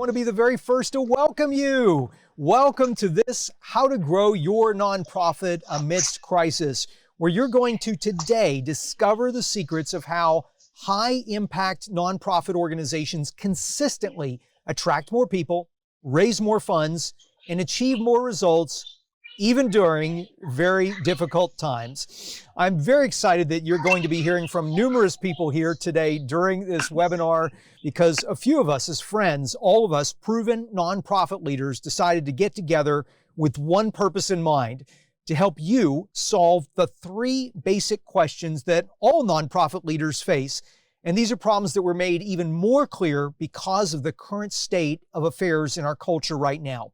to be the very first to welcome you. Welcome to this How to Grow Your Nonprofit Amidst Crisis, where you're going to today discover the secrets of how high-impact nonprofit organizations consistently attract more people, raise more funds, and achieve more results even during very difficult times. I'm very excited that you're going to be hearing from numerous people here today during this webinar because a few of us as friends, all of us proven nonprofit leaders, decided to get together with one purpose in mind: to help you solve the three basic questions that all nonprofit leaders face. And these are problems that were made even more clear because of the current state of affairs in our culture right now.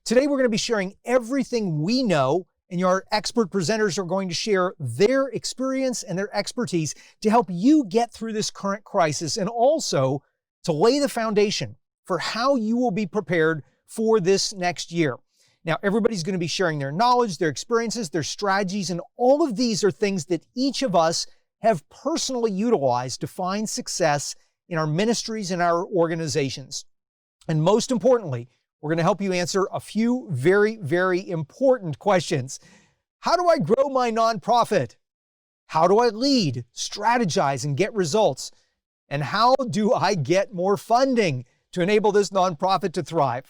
Today, we're going to be sharing everything we know, and our expert presenters are going to share their experience and their expertise to help you get through this current crisis and also to lay the foundation for how you will be prepared for this next year. Now, everybody's going to be sharing their knowledge, their experiences, their strategies, and all of these are things that each of us have personally utilized to find success in our ministries and our organizations. And most importantly, we're going to help you answer a few very, very important questions. How do I grow my nonprofit? How do I lead, strategize, and get results? And how do I get more funding to enable this nonprofit to thrive?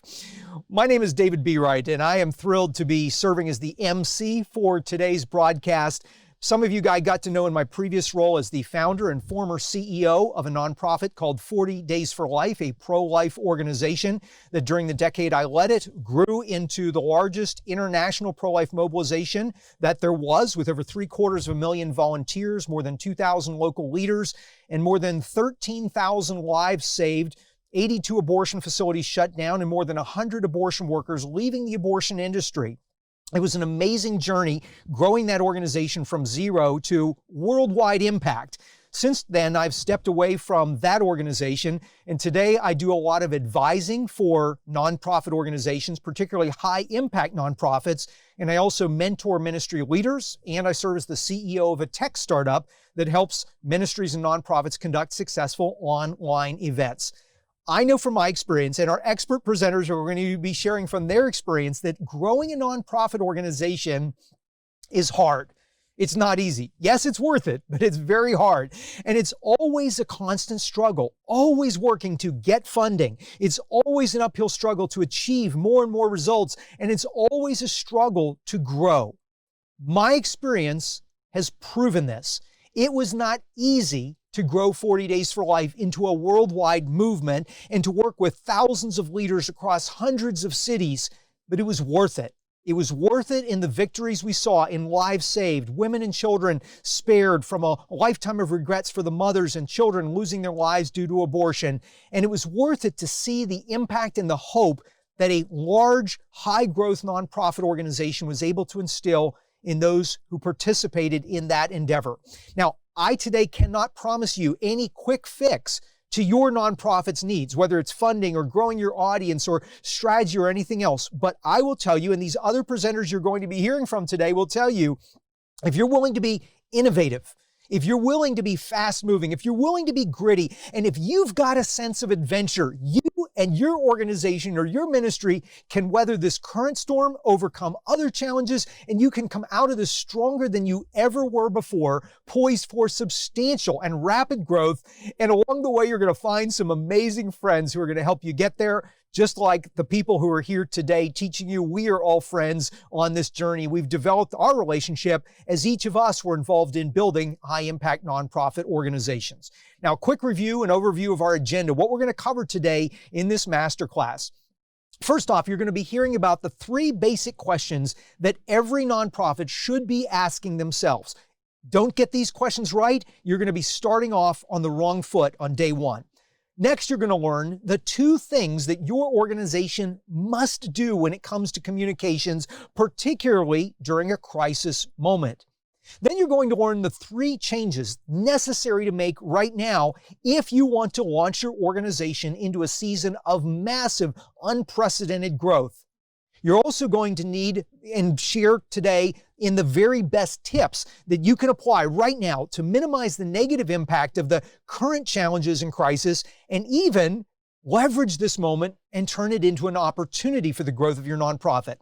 My name is David B. Wright, and I am thrilled to be serving as the MC for today's broadcast. Some of you guys got to know in my previous role as the founder and former CEO of a nonprofit called 40 Days for Life, a pro-life organization that during the decade I led it grew into the largest international pro-life mobilization that there was, with over 750,000 volunteers, more than 2,000 local leaders, and more than 13,000 lives saved, 82 abortion facilities shut down, and more than 100 abortion workers leaving the abortion industry. It was an amazing journey growing that organization from zero to worldwide impact. Since then, I've stepped away from that organization, and today I do a lot of advising for nonprofit organizations, particularly high-impact nonprofits, and I also mentor ministry leaders, and I serve as the CEO of a tech startup that helps ministries and nonprofits conduct successful online events. I know from my experience, and our expert presenters are going to be sharing from their experience, that growing a nonprofit organization is hard. It's not easy. Yes, it's worth it, but it's very hard. And it's always a constant struggle, always working to get funding. It's always an uphill struggle to achieve more and more results, and it's always a struggle to grow. My experience has proven this. It was not easy to grow 40 Days for Life into a worldwide movement and to work with thousands of leaders across hundreds of cities, but it was worth it. It was worth it in the victories we saw in lives saved, women and children spared from a lifetime of regrets for the mothers and children losing their lives due to abortion. And it was worth it to see the impact and the hope that a large, high-growth nonprofit organization was able to instill in those who participated in that endeavor. Now, I today cannot promise you any quick fix to your nonprofit's needs, whether it's funding or growing your audience or strategy or anything else. But I will tell you, and these other presenters you're going to be hearing from today will tell you, if you're willing to be innovative, if you're willing to be fast-moving, if you're willing to be gritty, and if you've got a sense of adventure, you and your organization or your ministry can weather this current storm, overcome other challenges, and you can come out of this stronger than you ever were before, poised for substantial and rapid growth. And along the way, you're going to find some amazing friends who are going to help you get there. Just like the people who are here today teaching you, we are all friends on this journey. We've developed our relationship as each of us were involved in building high-impact nonprofit organizations. Now, a quick review and overview of our agenda, what we're going to cover today in this masterclass. First off, you're going to be hearing about the three basic questions that every nonprofit should be asking themselves. Don't get these questions right, you're going to be starting off on the wrong foot on day one. Next, you're going to learn the two things that your organization must do when it comes to communications, particularly during a crisis moment. Then you're going to learn the three changes necessary to make right now if you want to launch your organization into a season of massive, unprecedented growth. You're also going to need and share today in the very best tips that you can apply right now to minimize the negative impact of the current challenges and crisis, and even Leverage this moment and turn it into an opportunity for the growth of your nonprofit.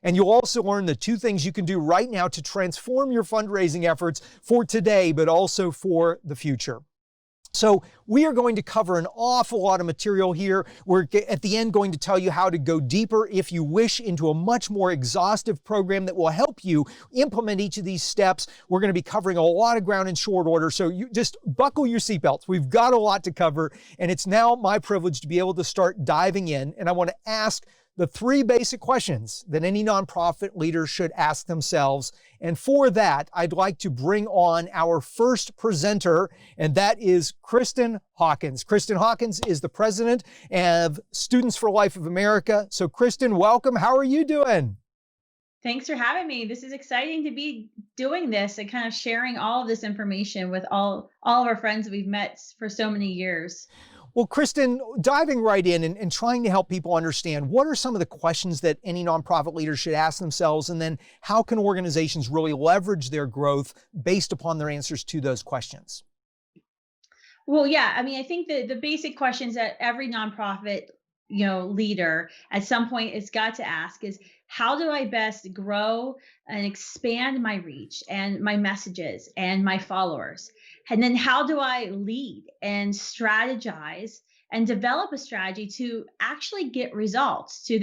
And you'll also learn the 2 things you can do right now to transform your fundraising efforts for today, but also for the future. So we are going to cover an awful lot of material here. We're at the end going to tell you how to go deeper, if you wish, into a much more exhaustive program that will help you implement each of these steps. We're going to be covering a lot of ground in short order, so you just buckle your seatbelts. We've got a lot to cover, and it's now my privilege to be able to start diving in. And I want to ask the 3 basic questions that any nonprofit leader should ask themselves. And for that, I'd like to bring on our first presenter, and that is Kristen Hawkins. Kristen Hawkins is the president of Students for Life of America. So Kristen, welcome. How are you doing? Thanks for having me. This is exciting to be doing this and kind of sharing all of this information with all of our friends that we've met for so many years. Well, Kristen, diving right in and trying to help people understand, what are some of the questions that any nonprofit leader should ask themselves, and then how can organizations really leverage their growth based upon their answers to those questions? Well, yeah, I mean, I think the basic questions that every nonprofit, leader at some point has got to ask is, how do I best grow and expand my reach and my messages and my followers? And then how do I lead and strategize and develop a strategy to actually get results, to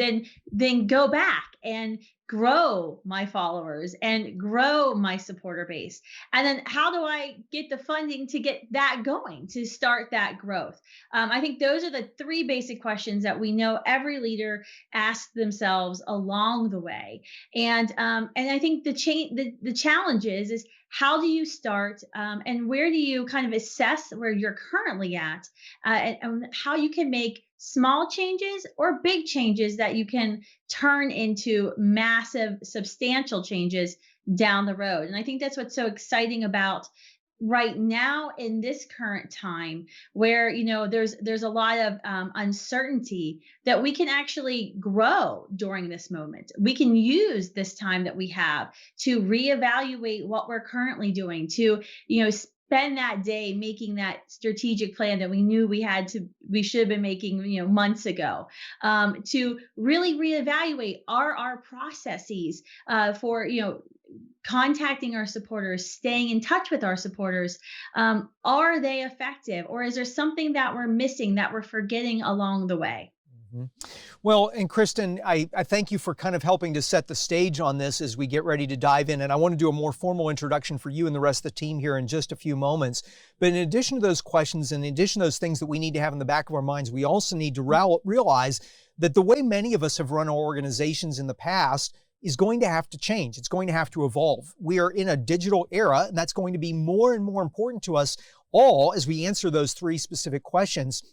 then go back and grow my followers and grow my supporter base? And then how do I get the funding to get that going, to start that growth? I think those are the 3 basic questions that we know every leader asks themselves along the way. And I think the challenge is how do you start, and where do you kind of assess where you're currently at, and how you can make small changes or big changes that you can turn into massive, substantial changes down the road. And I think that's what's so exciting about right now in this current time, where there's a lot of uncertainty, that we can actually grow during this moment. We can use this time that we have to reevaluate what we're currently doing, to spend that day making that strategic plan that we knew we should have been making months ago, to really reevaluate our processes for contacting our supporters, staying in touch with our supporters. Are they effective, or is there something that we're missing, that we're forgetting along the way? Mm-hmm. Well, and Kristen, I thank you for kind of helping to set the stage on this as we get ready to dive in. And I want to do a more formal introduction for you and the rest of the team here in just a few moments. But in addition to those questions, and in addition to those things that we need to have in the back of our minds, we also need to realize that the way many of us have run our organizations in the past is going to have to change. It's going to have to evolve. We are in a digital era, and that's going to be more and more important to us all as we answer those 3 specific questions.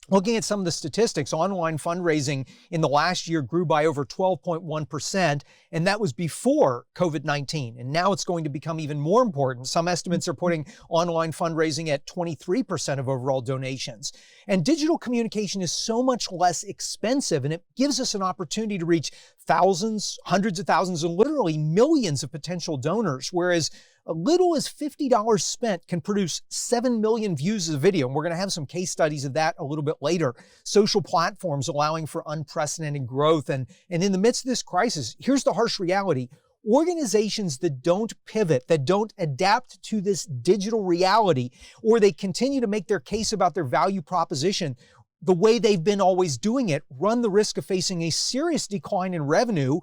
Looking at some of the statistics, online fundraising in the last year grew by over 12.1%, and that was before COVID-19. And now it's going to become even more important. Some estimates are putting online fundraising at 23% of overall donations. And digital communication is so much less expensive, and it gives us an opportunity to reach thousands, hundreds of thousands, and literally millions of potential donors, whereas a little as $50 spent can produce 7 million views of the video. And we're going to have some case studies of that a little bit later. Social platforms allowing for unprecedented growth. And in the midst of this crisis, here's the harsh reality. Organizations that don't pivot, that don't adapt to this digital reality, or they continue to make their case about their value proposition the way they've been always doing it, run the risk of facing a serious decline in revenue,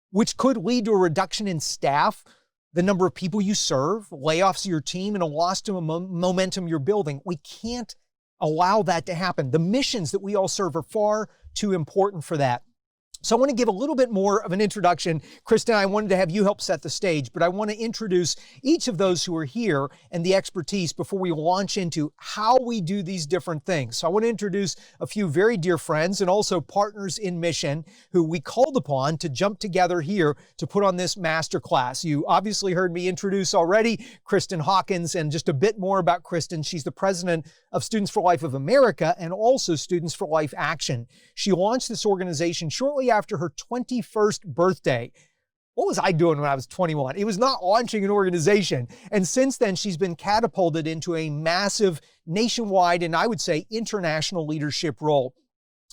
which could lead to a reduction in staff, the number of people you serve, layoffs of your team, and a loss to momentum you're building. We can't allow that to happen. The missions that we all serve are far too important for that. So I want to give a little bit more of an introduction. Kristen, I wanted to have you help set the stage, but I want to introduce each of those who are here and the expertise before we launch into how we do these different things. So I want to introduce a few very dear friends and also partners in mission who we called upon to jump together here to put on this masterclass. You obviously heard me introduce already Kristen Hawkins, and just a bit more about Kristen. She's the president of Students for Life of America and also Students for Life Action. She launched this organization shortly after her 21st birthday. What was I doing when I was 21? It was not launching an organization. And since then, she's been catapulted into a massive nationwide, and I would say international leadership role.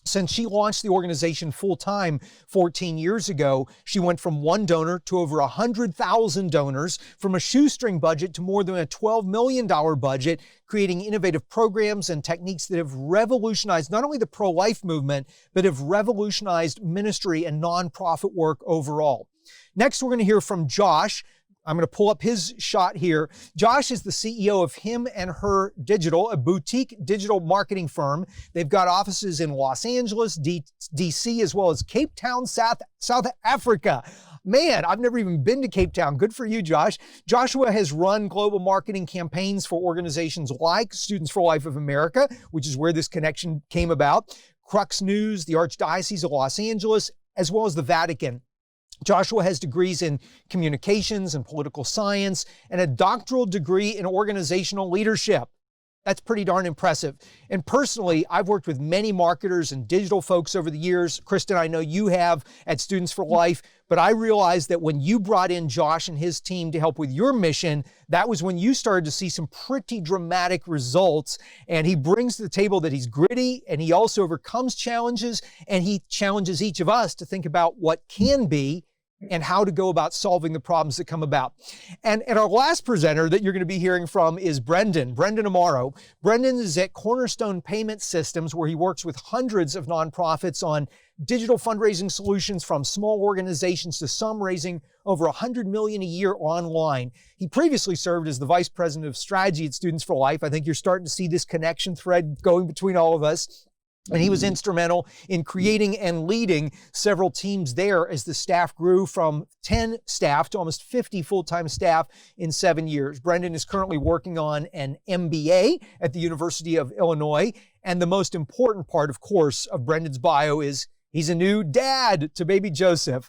Since she launched the organization full-time 14 years ago, she went from one donor to over 100,000 donors, from a shoestring budget to more than a $12 million budget, creating innovative programs and techniques that have revolutionized not only the pro-life movement, but have revolutionized ministry and nonprofit work overall. Next, we're going to hear from Josh. I'm going to pull up his shot here. Josh is the CEO of Him and Her Digital, a boutique digital marketing firm. They've got offices in Los Angeles, DC, as well as Cape Town, South Africa. Man, I've never even been to Cape Town. Good for you, Josh. Joshua has run global marketing campaigns for organizations like Students for Life of America, which is where this connection came about, Crux News, the Archdiocese of Los Angeles, as well as the Vatican. Joshua has degrees in communications and political science and a doctoral degree in organizational leadership. That's pretty darn impressive. And personally, I've worked with many marketers and digital folks over the years. Kristen, I know you have at Students for Life, but I realized that when you brought in Josh and his team to help with your mission, that was when you started to see some pretty dramatic results. And he brings to the table that he's gritty and he also overcomes challenges, and he challenges each of us to think about what can be and how to go about solving the problems that come about. And our last presenter that you're going to be hearing from is Brendan Amaro. Brendan is at Cornerstone Payment Systems, where he works with hundreds of nonprofits on digital fundraising solutions, from small organizations to some raising over $100 million a year online. He previously served as the Vice President of Strategy at Students for Life. I think you're starting to see this connection thread going between all of us. And he was instrumental in creating and leading several teams there as the staff grew from 10 staff to almost 50 full-time staff in 7 years. Brendan is currently working on an MBA at the University of Illinois. And the most important part, of course, of Brendan's bio is he's a new dad to baby Joseph.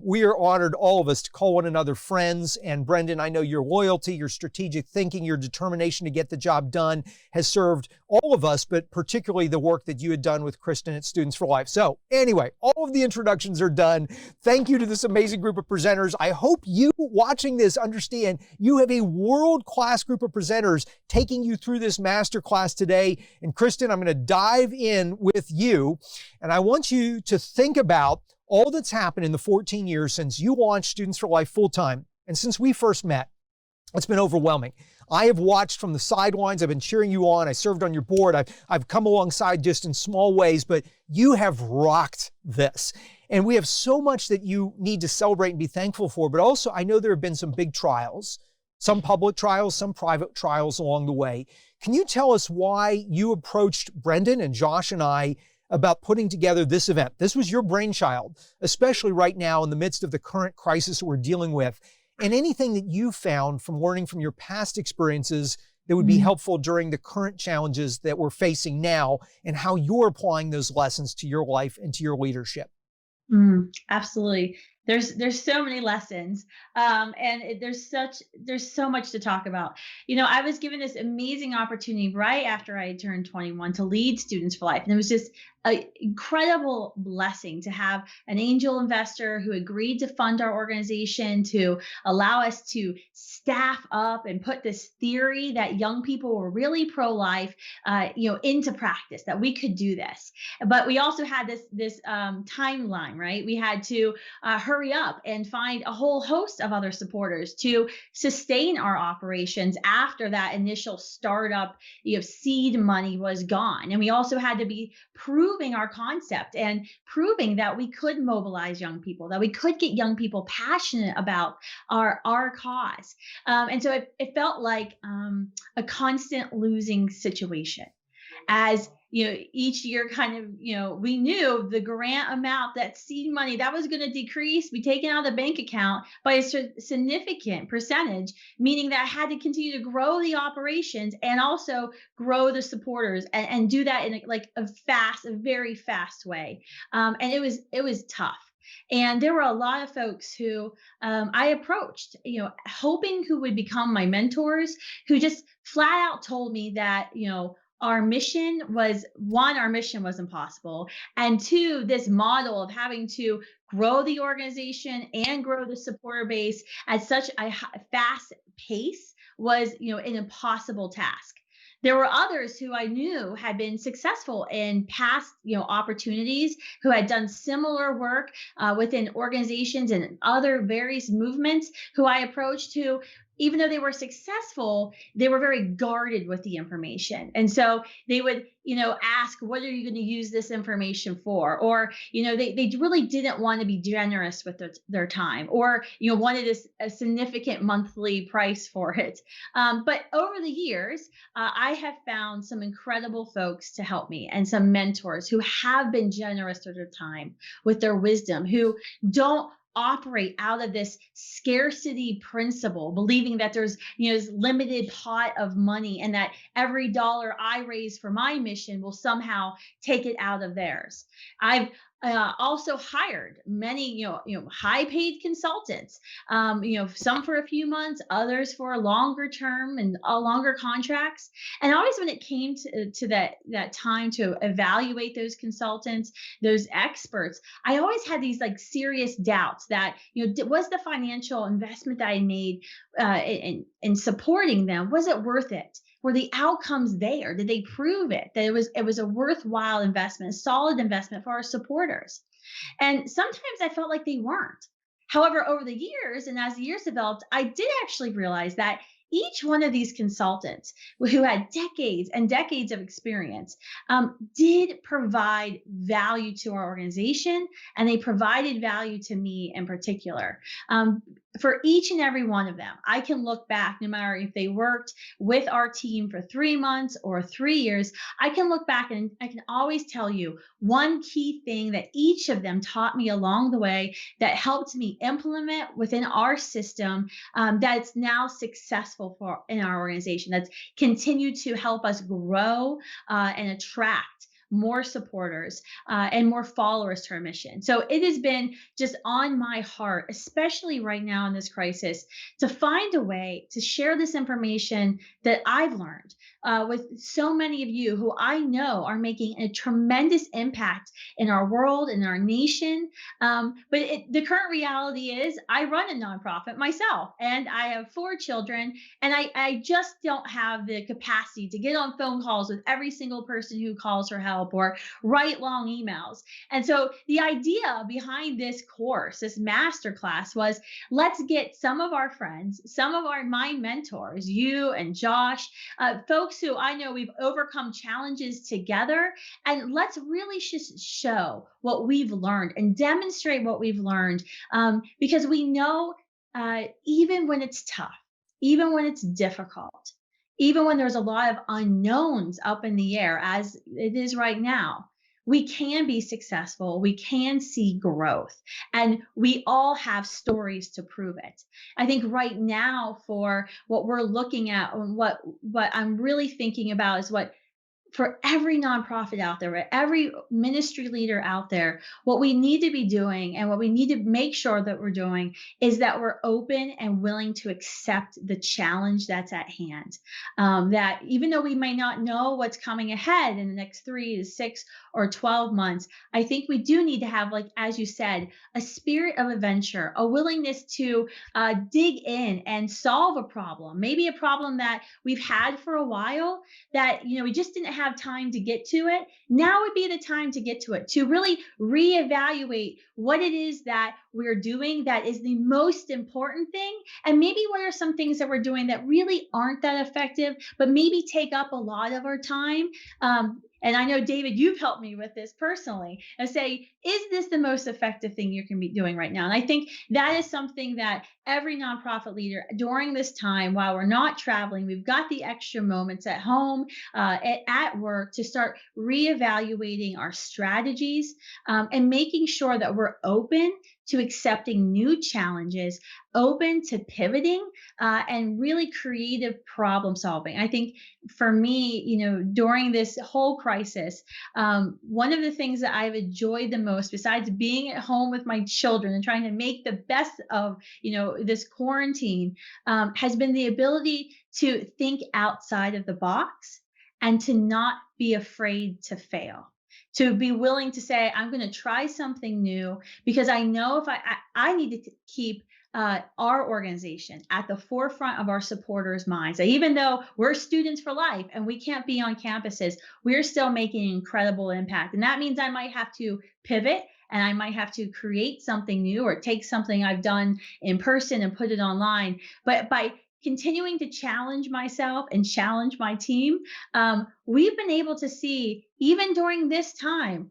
We are honored, all of us, to call one another friends. And Brendan, I know your loyalty, your strategic thinking, your determination to get the job done has served all of us, but particularly the work that you had done with Kristen at Students for Life. So anyway, all of the introductions are done. Thank you to this amazing group of presenters. I hope you watching this understand you have a world-class group of presenters taking you through this masterclass today. And Kristen, I'm going to dive in with you, and I want you to think about all that's happened in the 14 years since you launched Students for Life full-time and since we first met. It's been overwhelming. I have watched from the sidelines. I've been cheering you on. I served on your board. I've come alongside just in small ways, but you have rocked this. And we have so much that you need to celebrate and be thankful for. But also, I know there have been some big trials, some public trials, some private trials along the way. Can you tell us why you approached Brendan and Josh and I about putting together this event? This was your brainchild, especially right now in the midst of the current crisis we're dealing with. And anything that you found from learning from your past experiences that would be helpful during the current challenges that we're facing now, and how you're applying those lessons to your life and to your leadership. Absolutely. There's so many lessons, there's so much to talk about. I was given this amazing opportunity right after I had turned 21 to lead Students for Life, and it was just an incredible blessing to have an angel investor who agreed to fund our organization, to allow us to staff up and put this theory that young people were really pro-life, into practice, that we could do this. But we also had this timeline, right? We had to hurry up and find a whole host of other supporters to sustain our operations after that initial startup, seed money was gone. And we also had to be proving our concept and proving that we could mobilize young people, that we could get young people passionate about our cause. And so it felt like a constant losing situation. As each year kind of, we knew the grant amount, that seed money, that was going to decrease, be taken out of the bank account by a significant percentage, meaning that I had to continue to grow the operations and also grow the supporters and do that in a very fast way. And it was tough. And there were a lot of folks who I approached, hoping who would become my mentors, who just flat out told me that, our mission was, one, our mission was impossible. And two, this model of having to grow the organization and grow the supporter base at such a fast pace was, an impossible task. There were others who I knew had been successful in past, opportunities, who had done similar work within organizations and other various movements, who I approached, who, even though they were successful, they were very guarded with the information. And so they would, ask, what are you going to use this information for? Or, they really didn't want to be generous with their time, or, wanted a significant monthly price for it. But over the years, I have found some incredible folks to help me, and some mentors who have been generous with their time, with their wisdom, who don't operate out of this scarcity principle, believing that there's, this limited pot of money, and that every dollar I raise for my mission will somehow take it out of theirs. I've also hired many, high paid consultants, some for a few months, others for a longer term and longer contracts. And always when it came to that time to evaluate those consultants, those experts, I always had these like serious doubts that, was the financial investment that I made in supporting them, was it worth it? Were the outcomes there? Did they prove that it was a worthwhile investment, a solid investment for our supporters? And sometimes I felt like they weren't. However, over the years, and as the years developed, I did actually realize that each one of these consultants, who had decades and decades of experience, did provide value to our organization, and they provided value to me in particular. For each and every one of them, I can look back, no matter if they worked with our team for 3 months or 3 years, I can look back and I can always tell you one key thing that each of them taught me along the way, that helped me implement within our system, that's now successful for in our organization, that's continued to help us grow and attract more supporters and more followers to our mission. So it has been just on my heart, especially right now in this crisis, to find a way to share this information that I've learned with so many of you who I know are making a tremendous impact in our world, in our nation. But the current reality is, I run a nonprofit myself, and I have 4 children, and I just don't have the capacity to get on phone calls with every single person who calls for help, or write long emails. And so the idea behind this course, this masterclass, was, let's get some of our friends, some of my mentors, you and Josh, folks who I know we've overcome challenges together, and let's really just show what we've learned and demonstrate what we've learned, because we know, even when it's tough, even when it's difficult, even when there's a lot of unknowns up in the air, as it is right now, we can be successful. We can see growth, and we all have stories to prove it. I think right now, for what we're looking at, and what I'm really thinking about, is what, for every nonprofit out there, right, every ministry leader out there, what we need to be doing, and what we need to make sure that we're doing, is that we're open and willing to accept the challenge that's at hand. That even though we may not know what's coming ahead in the next 3 to 6 or 12 months, I think we do need to have, like, as you said, a spirit of adventure, a willingness to dig in and solve a problem, maybe a problem that we've had for a while, that, we just didn't have time to get to it. Now would be the time to get to it, to really reevaluate what it is that we're doing that is the most important thing, and maybe what are some things that we're doing that really aren't that effective, but maybe take up a lot of our time. And I know, David, you've helped me with this personally, and say, is this the most effective thing you can be doing right now? And I think that is something that every nonprofit leader, during this time, while we're not traveling, we've got the extra moments at home, at work, to start reevaluating our strategies, and making sure that we're open to accepting new challenges, open to pivoting, and really creative problem solving. I think for me, during this whole crisis, one of the things that I've enjoyed the most, besides being at home with my children and trying to make the best of, this quarantine, has been the ability to think outside of the box, and to not be afraid to fail, to be willing to say, I'm going to try something new, because I know if I need to keep our organization at the forefront of our supporters' minds. That even though we're students for life and we can't be on campuses, we're still making an incredible impact. And that means I might have to pivot and I might have to create something new or take something I've done in person and put it online. But by continuing to challenge myself and challenge my team, we've been able to see, even during this time,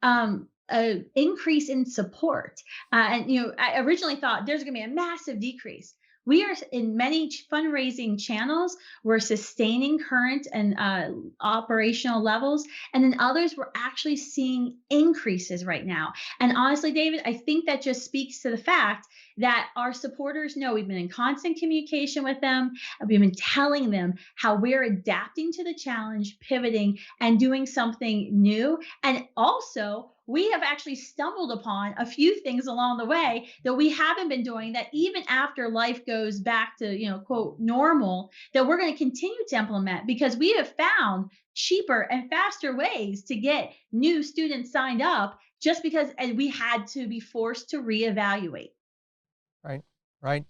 an increase in support. And I originally thought there's going to be a massive decrease. We are in many fundraising channels. We're sustaining current and operational levels, and in others, we're actually seeing increases right now. And honestly, David, I think that just speaks to the fact that our supporters know we've been in constant communication with them. And we've been telling them how we're adapting to the challenge, pivoting, and doing something new. And also, we have actually stumbled upon a few things along the way that we haven't been doing, that even after life goes back to, quote, normal, that we're going to continue to implement, because we have found cheaper and faster ways to get new students signed up, just because we had to be forced to reevaluate. Right, right.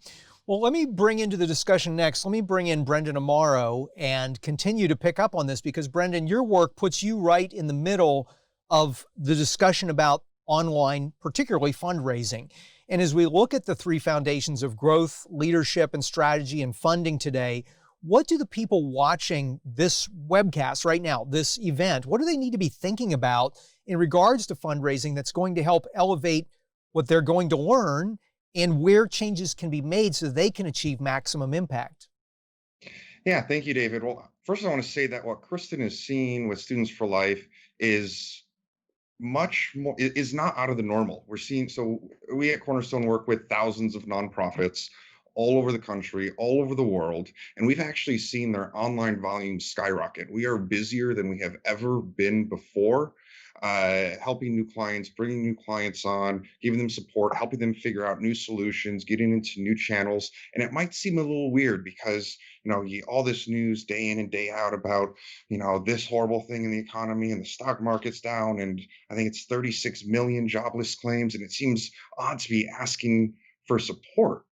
Well, let me bring into the discussion next. Let me bring in Brendan Amaro and continue to pick up on this, because Brendan, your work puts you right in the middle of the discussion about online, particularly fundraising. And as we look at the three foundations of growth, leadership, and strategy and funding today, what do the people watching this webcast right now, this event, what do they need to be thinking about in regards to fundraising that's going to help elevate what they're going to learn and where changes can be made so they can achieve maximum impact? Yeah, thank you, David. Well, first, I want to say that what Kristen is seeing with Students for Life is much more is not out of the normal. We're seeing, so we at Cornerstone work with thousands of nonprofits all over the country, all over the world, and we've actually seen their online volume skyrocket. We are busier than we have ever been before, helping new clients, bringing new clients on, giving them support, helping them figure out new solutions, getting into new channels. And it might seem a little weird because, all this news day in and day out about, this horrible thing in the economy and the stock market's down. And I think it's 36 million jobless claims. And it seems odd to be asking for support.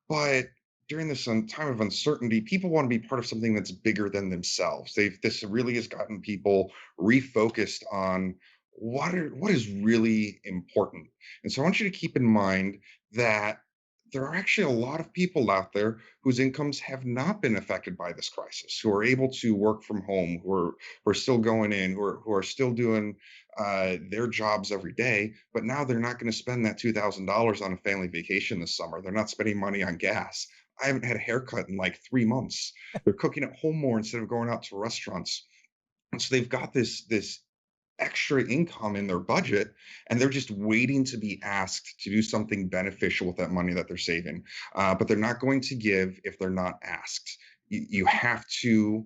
But during this time of uncertainty, people want to be part of something that's bigger than themselves. This really has gotten people refocused on what is really important. And so I want you to keep in mind that there are actually a lot of people out there whose incomes have not been affected by this crisis, who are able to work from home, who are still going in, who are still doing their jobs every day, but now they're not going to spend that $2,000 on a family vacation this summer. They're not spending money on gas. I haven't had a haircut in like 3 months. They're cooking at home more instead of going out to restaurants. And so they've got this extra income in their budget, and they're just waiting to be asked to do something beneficial with that money that they're saving. But they're not going to give if they're not asked. You have to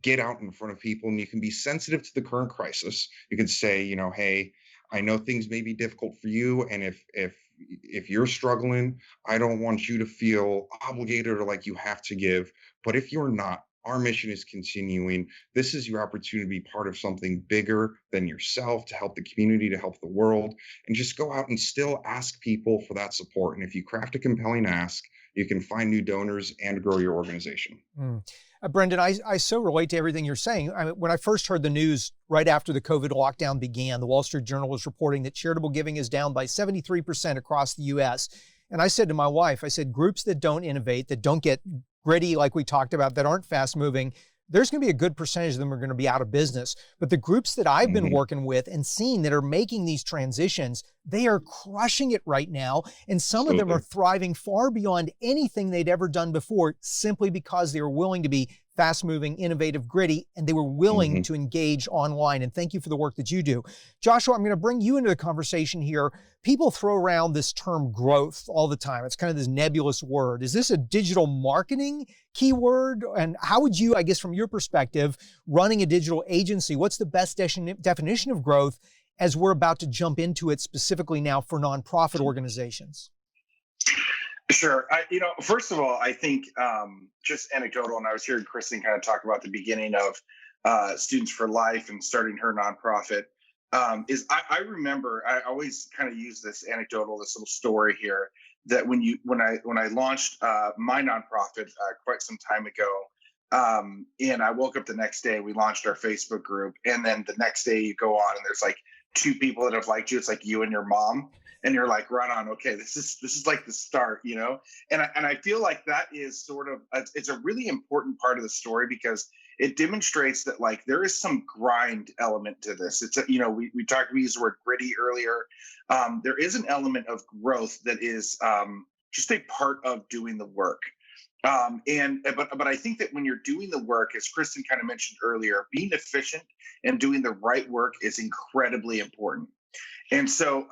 get out in front of people, and you can be sensitive to the current crisis. You can say, hey, I know things may be difficult for you, and if you're struggling, I don't want you to feel obligated or like you have to give. But if you're not, our mission is continuing. This is your opportunity to be part of something bigger than yourself, to help the community, to help the world, and just go out and still ask people for that support. And if you craft a compelling ask, you can find new donors and grow your organization. Brendan, I so relate to everything you're saying. When I first heard the news right after the COVID lockdown began, the Wall Street Journal was reporting that charitable giving is down by 73% across the U.S. And I said to my wife, I said, groups that don't innovate, that don't get gritty like we talked about, that aren't fast moving, there's going to be a good percentage of them are going to be out of business. But the groups that I've been working with and seeing that are making these transitions, they are crushing it right now. And some of them are thriving far beyond anything they'd ever done before, simply because they were willing to be fast moving, innovative, gritty, and they were willing to engage online. And thank you for the work that you do. Joshua, I'm going to bring you into the conversation here. People throw around this term growth all the time. It's kind of this nebulous word. Is this a digital marketing keyword? And how would you, I guess, from your perspective, running a digital agency, what's the best definition of growth as we're about to jump into it specifically now for nonprofit organizations? Sure. First of all, I think just anecdotal, and I was hearing Kristen kind of talk about the beginning of Students for Life and starting her nonprofit. I remember, I always kind of use this anecdotal, this little story here, that when I launched my nonprofit quite some time ago, and I woke up the next day, we launched our Facebook group, and then the next day you go on and there's like 2 people that have liked you. It's like you and your mom, and you're like, right on. Okay, this is like the start, And I feel like that is sort of it's a really important part of the story because it demonstrates that like there is some grind element to this. It's we used the word gritty earlier. There is an element of growth that is just a part of doing the work. But I think that when you're doing the work, as Kristen kind of mentioned earlier, being efficient and doing the right work is incredibly important. And so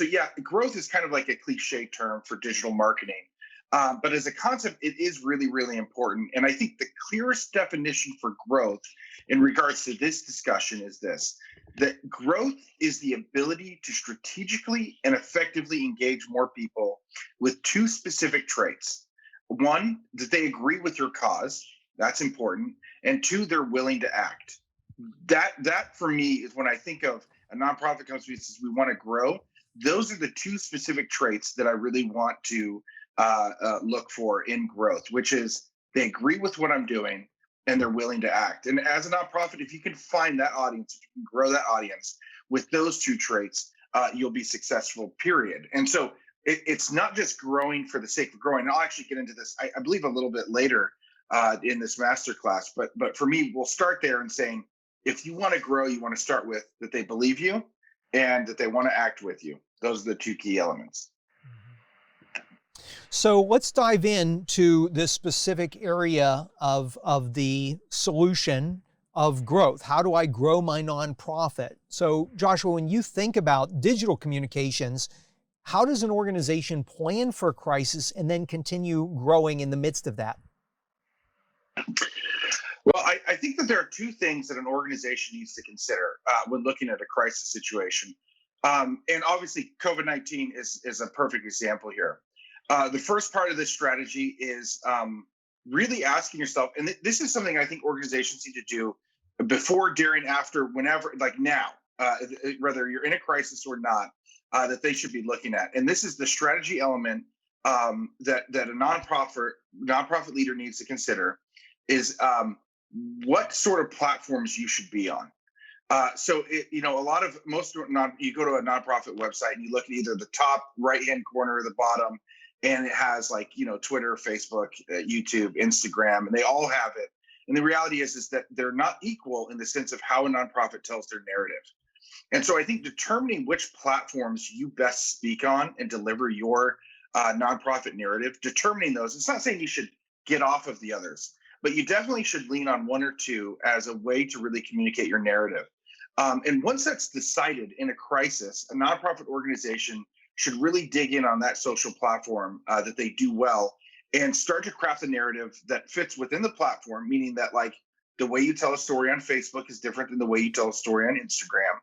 yeah, growth is kind of like a cliche term for digital marketing. But as a concept, it is really, really important. And I think the clearest definition for growth in regards to this discussion is this: that growth is the ability to strategically and effectively engage more people with 2 specific traits. 1, that they agree with your cause. That's important. And 2, they're willing to act. That for me is when I think of a nonprofit comes to me and says we want to grow. Those are the 2 specific traits that I really want to look for in growth, which is they agree with what I'm doing and they're willing to act. And as a nonprofit, if you can find that audience, if you can grow that audience with those 2 traits, you'll be successful, period. And so it's not just growing for the sake of growing. I'll actually get into this, I believe, a little bit later in this masterclass. But for me, we'll start there and saying, if you want to grow, you want to start with that they believe you and that they want to act with you. Those are the 2 key elements. So let's dive into this specific area of the solution of growth. How do I grow my nonprofit? So Joshua, when you think about digital communications, how does an organization plan for a crisis and then continue growing in the midst of that? Well, I think that there are 2 things that an organization needs to consider when looking at a crisis situation. And obviously, COVID-19 is a perfect example here. The first part of this strategy is really asking yourself, and this is something I think organizations need to do before, during, after, whenever, like now, whether you're in a crisis or not, that they should be looking at. And this is the strategy element that a nonprofit leader needs to consider is what sort of platforms you should be on. So you go to a nonprofit website and you look at either the top right-hand corner or the bottom, and it has like, Twitter, Facebook, YouTube, Instagram, and they all have it. And the reality is that they're not equal in the sense of how a nonprofit tells their narrative. And so I think determining which platforms you best speak on and deliver your nonprofit narrative, determining those, it's not saying you should get off of the others, but you definitely should lean on 1 or 2 as a way to really communicate your narrative. And once that's decided in a crisis, a nonprofit organization should really dig in on that social platform that they do well and start to craft a narrative that fits within the platform, meaning that like the way you tell a story on Facebook is different than the way you tell a story on Instagram.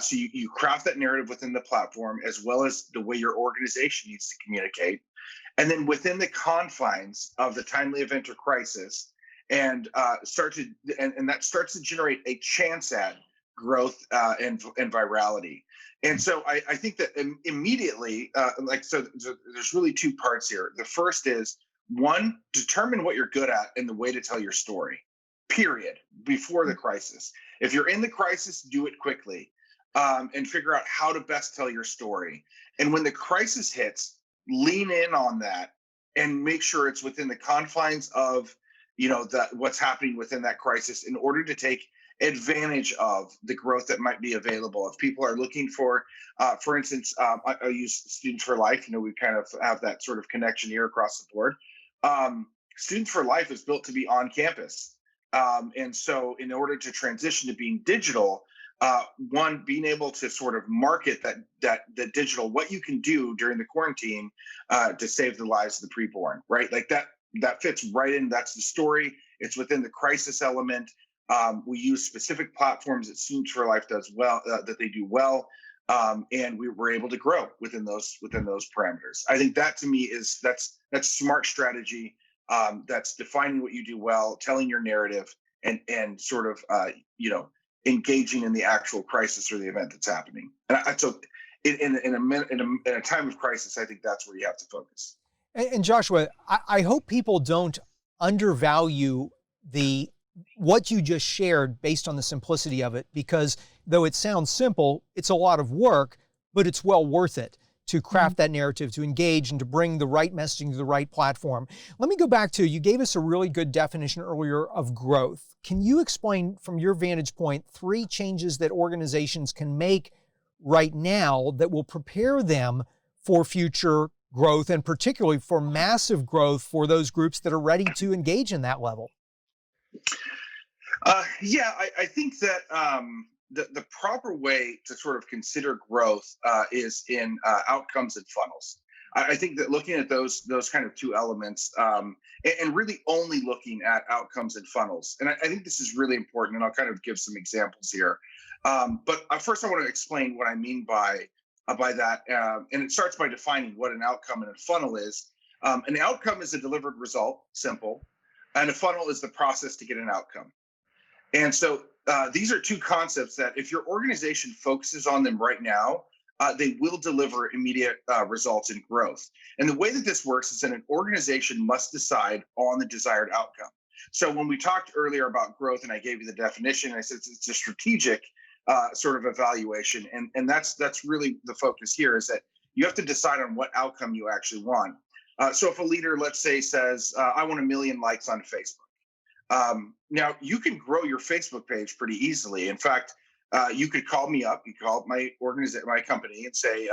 So you craft that narrative within the platform as well as the way your organization needs to communicate. And then within the confines of the timely event or crisis, and that starts to generate a chance at growth and virality. And so I think that immediately, there's really 2 parts here. The first is 1, determine what you're good at and the way to tell your story, period, before the crisis. If you're in the crisis, do it quickly and figure out how to best tell your story. And when the crisis hits, lean in on that and make sure it's within the confines of, what's happening within that crisis in order to take advantage of the growth that might be available. If people are looking for instance, I use Students for Life. We kind of have that sort of connection here across the board. Students for Life is built to be on campus. And so in order to transition to being digital, 1, being able to sort of market that digital, what you can do during the quarantine to save the lives of the preborn, right? Like that fits right in. That's the story. It's within the crisis element. We use specific platforms that Students for Life does well, that they do well, and we were able to grow within those parameters. I think that to me that's smart strategy. That's defining what you do well, telling your narrative, and sort of engaging in the actual crisis or the event that's happening. And so in a time of crisis, I think that's where you have to focus. And Joshua, I hope people don't undervalue what you just shared based on the simplicity of it, because though it sounds simple, it's a lot of work, but it's well worth it to craft that narrative, to engage, and to bring the right messaging to the right platform. Let me go back to, you gave us a really good definition earlier of growth. Can you explain from your vantage point 3 changes that organizations can make right now that will prepare them for future growth, and particularly for massive growth for those groups that are ready to engage in that level? I think that the proper way to sort of consider growth is in outcomes and funnels. I think that looking at those kind of 2 elements, and really only looking at outcomes and funnels, and I think this is really important, and I'll kind of give some examples here. But first, I want to explain what I mean by that, and it starts by defining what an outcome and a funnel is. An outcome is a delivered result, simple, and a funnel is the process to get an outcome. And so these are 2 concepts that if your organization focuses on them right now, they will deliver immediate results and growth. And the way that this works is that an organization must decide on the desired outcome. So when we talked earlier about growth, and I gave you the definition, I said it's a strategic sort of evaluation. And that's really the focus here, is that you have to decide on what outcome you actually want. So if a leader, let's say, says, I want 1 million likes on Facebook. Now, you can grow your Facebook page pretty easily. In fact, you could call me up, you call up my company and say,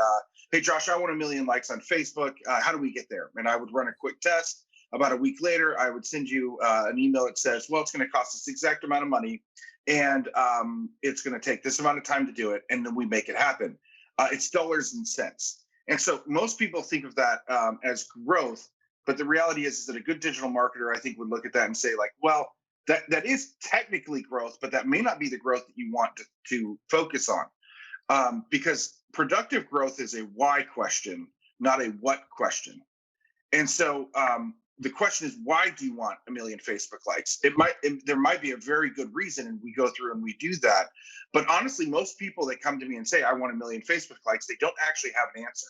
hey, Josh, I want 1 million likes on Facebook. How do we get there? And I would run a quick test. About a week later, I would send you an email that says, well, it's going to cost this exact amount of money, and it's going to take this amount of time to do it. And then we make it happen. It's dollars and cents. And so most people think of that as growth. But the reality is that a good digital marketer, I think, would look at that and say, like, well, that is technically growth, but that may not be the growth that you want to focus on. Because productive growth is a why question, not a what question. And so the question is, why do you want 1 million Facebook likes? There might be a very good reason, and we go through and we do that. But honestly, most people that come to me and say, I want 1 million Facebook likes, they don't actually have an answer.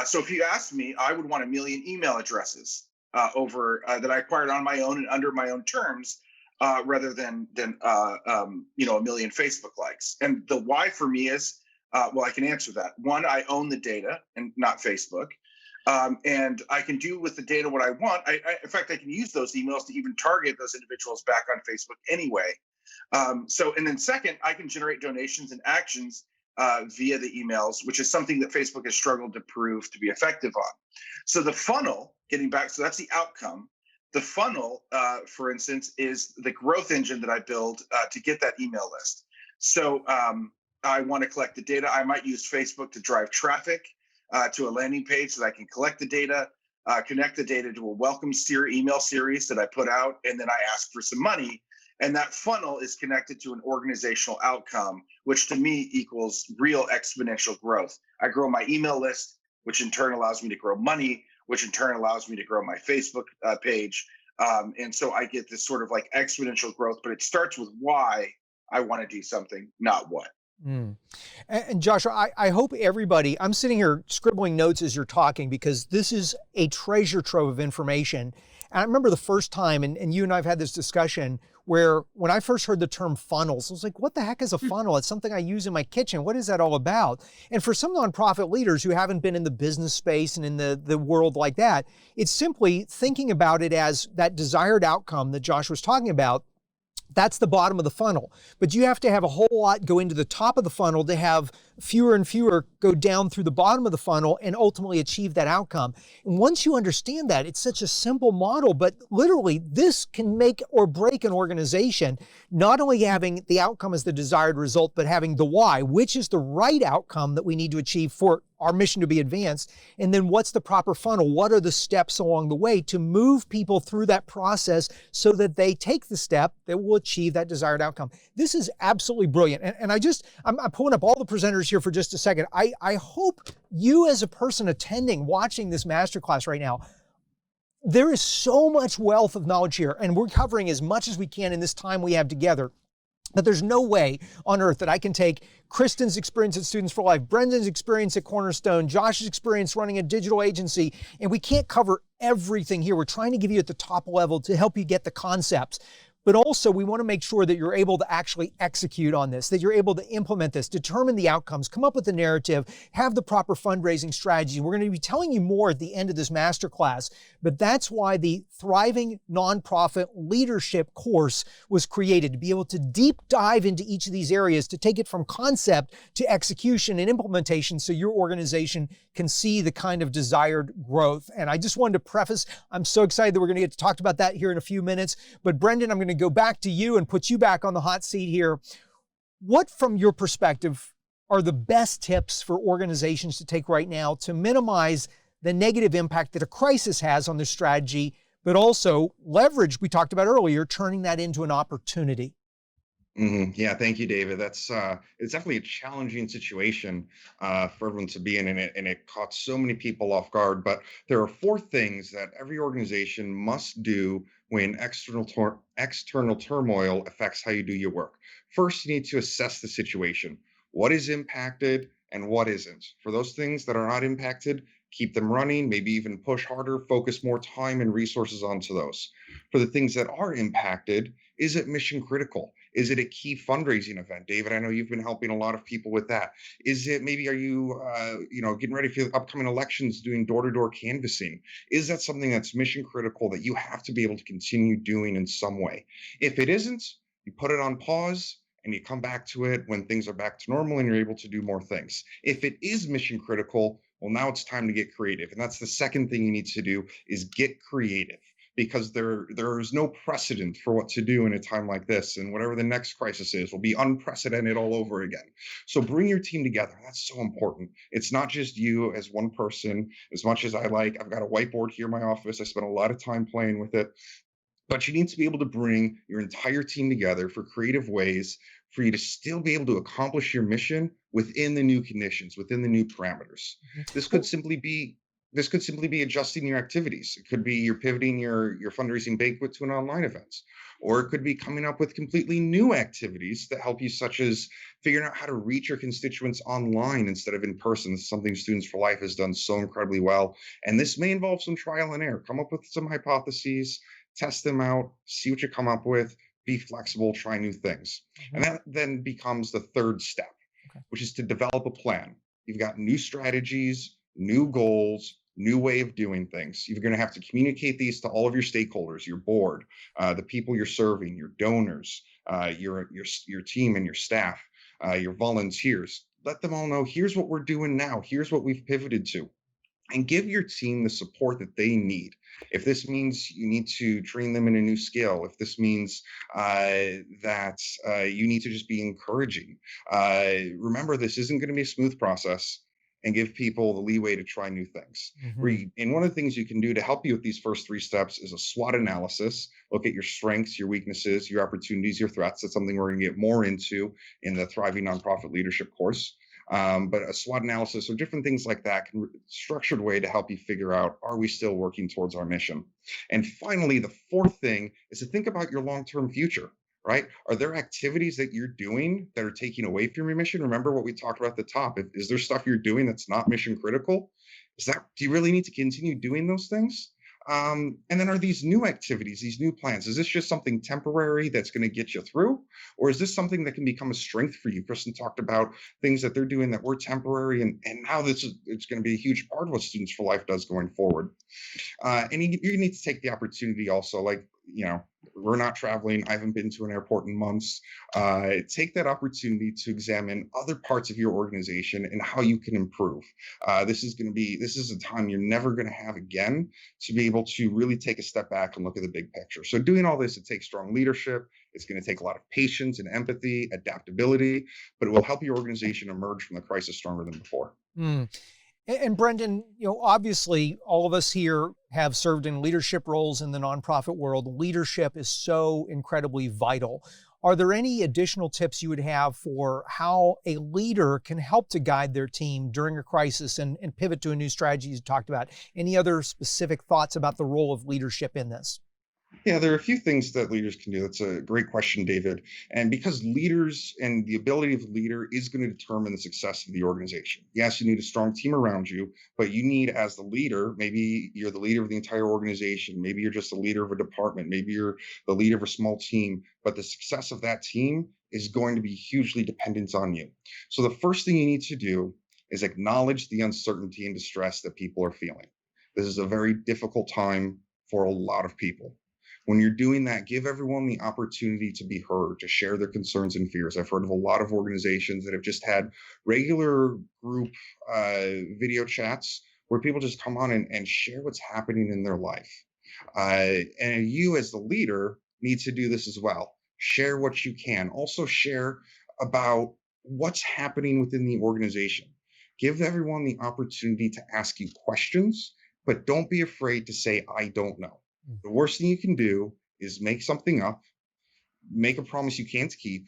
So if you asked me, I would want 1 million email addresses that I acquired on my own and under my own terms, rather than 1 million Facebook likes. And the why for me is, well, I can answer that. One, I own the data and not Facebook, and I can do with the data what I want. In fact, I can use those emails to even target those individuals back on Facebook anyway. And then second, I can generate donations and actions via the emails, which is something that Facebook has struggled to prove to be effective on. So the funnel, getting back, so that's the outcome. The funnel, for instance, is the growth engine that I build to get that email list. So I want to collect the data. I might use Facebook to drive traffic to a landing page so that I can collect the data, connect the data to a welcome email series that I put out, and then I ask for some money. And that funnel is connected to an organizational outcome, which to me equals real exponential growth. I grow my email list, which in turn allows me to grow money, which in turn allows me to grow my Facebook page. And so I get this sort of like exponential growth, but it starts with why I want to do something, not what. Mm. And Joshua, I hope everybody, I'm sitting here scribbling notes as you're talking, because this is a treasure trove of information. And I remember the first time, and you and I have had this discussion, where when I first heard the term funnels, I was like, what the heck is a funnel? It's something I use in my kitchen. What is that all about? And for some nonprofit leaders who haven't been in the business space and in the world like that, it's simply thinking about it as that desired outcome that Josh was talking about. That's the bottom of the funnel. But you have to have a whole lot go into the top of the funnel to have fewer and fewer go down through the bottom of the funnel and ultimately achieve that outcome. And once you understand that, it's such a simple model, but literally this can make or break an organization, not only having the outcome as the desired result, but having the why, which is the right outcome that we need to achieve for our mission to be advanced. And then what's the proper funnel? What are the steps along the way to move people through that process so that they take the step that will achieve that desired outcome? This is absolutely brilliant. And I'm pulling up all the presenters here for just a second. I hope you as a person attending, watching this masterclass right now, there is so much wealth of knowledge here, and we're covering as much as we can in this time we have together. But there's no way on earth that I can take Kristen's experience at Students for Life, Brendan's experience at Cornerstone, Josh's experience running a digital agency, and we can't cover everything here. We're trying to give you at the top level to help you get the concepts. But also, we want to make sure that you're able to actually execute on this, that you're able to implement this, determine the outcomes, come up with the narrative, have the proper fundraising strategy. We're going to be telling you more at the end of this masterclass, but that's why the Thriving Nonprofit Leadership course was created, to be able to deep dive into each of these areas, to take it from concept to execution and implementation so your organization can see the kind of desired growth. And I just wanted to preface, I'm so excited that we're going to get to talk about that here in a few minutes. But Brendan, I'm going to go back to you and put you back on the hot seat here. What, from your perspective, are the best tips for organizations to take right now to minimize the negative impact that a crisis has on their strategy, but also leverage, we talked about earlier, turning that into an opportunity? Yeah, thank you, David. That's it's definitely a challenging situation for everyone to be in, and it caught so many people off guard. But there are four things that every organization must do when external turmoil affects how you do your work. First, you need to assess the situation. What is impacted and what isn't? For those things that are not impacted, keep them running, maybe even push harder, focus more time and resources onto those. For the things that are impacted, is it mission critical? Is it a key fundraising event? David, I know you've been helping a lot of people with that. Is it maybe, are you, getting ready for the upcoming elections, doing door-to-door canvassing? Is that something that's mission critical that you have to be able to continue doing in some way? If it isn't, you put it on pause and you come back to it when things are back to normal and you're able to do more things. If it is mission critical, well, now it's time to get creative. And that's the second thing you need to do, is get creative, because there is no precedent for what to do in a time like this. And whatever the next crisis is will be unprecedented all over again. So bring your team together. That's so important. It's not just you as one person. As much as I've got a whiteboard here in my office, I spent a lot of time playing with it. But you need to be able to bring your entire team together for creative ways for you to still be able to accomplish your mission within the new conditions, within the new parameters. This could simply be adjusting your activities. It could be you're pivoting your fundraising banquet to an online event, or it could be coming up with completely new activities that help you, such as figuring out how to reach your constituents online instead of in person. This is something Students for Life has done so incredibly well. And this may involve some trial and error. Come up with some hypotheses, test them out, see what you come up with, be flexible, try new things. And that then becomes the third step, which is to develop a plan. You've got new strategies, new goals, new way of doing things. You're going to have to communicate these to all of your stakeholders, your board, the people you're serving, your donors, your team and your staff, your volunteers. Let them all know, here's what we're doing now. Here's what we've pivoted to. And give your team the support that they need. If this means you need to train them in a new skill, if this means that you need to just be encouraging, remember, this isn't going to be a smooth process, and give people the leeway to try new things. And one of the things you can do to help you with these first three steps is a SWOT analysis. Look at your strengths, your weaknesses, your opportunities, your threats. That's something we're going to get more into in the Thriving Nonprofit Leadership course. But a SWOT analysis or different things like that can structured way to help you figure out, are we still working towards our mission? And finally, the fourth thing is to think about your long-term future, right? Are there activities that you're doing that are taking away from your mission? Remember what we talked about at the top. Is there stuff you're doing that's not mission critical? Do you really need to continue doing those things? And then are these new activities, these new plans, is this just something temporary that's going to get you through? Or is this something that can become a strength for you? Kristen talked about things that they're doing that were temporary, and now it's going to be a huge part of what Students for Life does going forward. And you need to take the opportunity also, we're not traveling. I haven't been to an airport in months. Take that opportunity to examine other parts of your organization and how you can improve. This is a time you're never going to have again, to be able to really take a step back and look at the big picture. So doing all this, it takes strong leadership. It's going to take a lot of patience and empathy, adaptability, but it will help your organization emerge from the crisis stronger than before. And Brendan, obviously all of us here have served in leadership roles in the nonprofit world. Leadership is so incredibly vital. Are there any additional tips you would have for how a leader can help to guide their team during a crisis and pivot to a new strategy you talked about? Any other specific thoughts about the role of leadership in this? Yeah, there are a few things that leaders can do. That's a great question, David. And because leaders and the ability of a leader is going to determine the success of the organization. Yes, you need a strong team around you, but you need, as the leader, maybe you're the leader of the entire organization. Maybe you're just the leader of a department. Maybe you're the leader of a small team, but the success of that team is going to be hugely dependent on you. So the first thing you need to do is acknowledge the uncertainty and distress that people are feeling. This is a very difficult time for a lot of people. When you're doing that, give everyone the opportunity to be heard, to share their concerns and fears. I've heard of a lot of organizations that have just had regular group video chats where people just come on and share what's happening in their life. And you, as the leader, need to do this as well. Share what you can. Also, share about what's happening within the organization. Give everyone the opportunity to ask you questions, but don't be afraid to say, I don't know. The worst thing you can do is make something up, make a promise you can't keep,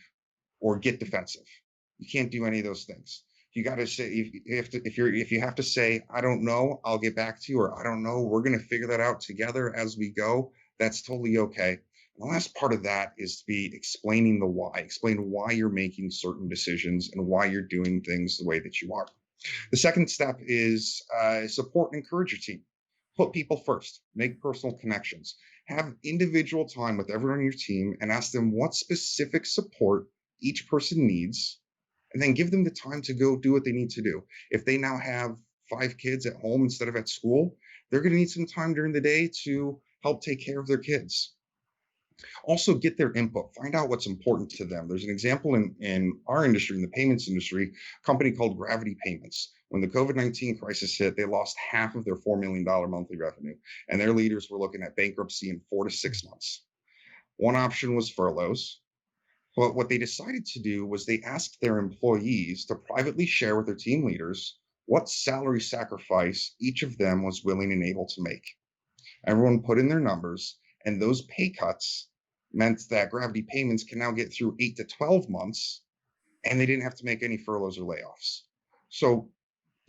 or get defensive. You can't do any of those things. You got to say, if you have to say, I don't know, I'll get back to you, or I don't know, we're going to figure that out together as we go. That's totally okay. The last part of that is to be explaining the why. Explain why you're making certain decisions and why you're doing things the way that you are. The second step is support and encourage your team. Put people first, make personal connections, have individual time with everyone on your team and ask them what specific support each person needs, and then give them the time to go do what they need to do. If they now have 5 kids at home instead of at school, they're going to need some time during the day to help take care of their kids. Also, get their input, find out what's important to them. There's an example in our industry, in the payments industry, a company called Gravity Payments. When the COVID-19 crisis hit, they lost half of their $4 million monthly revenue, and their leaders were looking at bankruptcy in 4 to 6 months. One option was furloughs, but what they decided to do was they asked their employees to privately share with their team leaders what salary sacrifice each of them was willing and able to make. Everyone put in their numbers, and those pay cuts meant that Gravity Payments can now get through 8 to 12 months, and they didn't have to make any furloughs or layoffs. So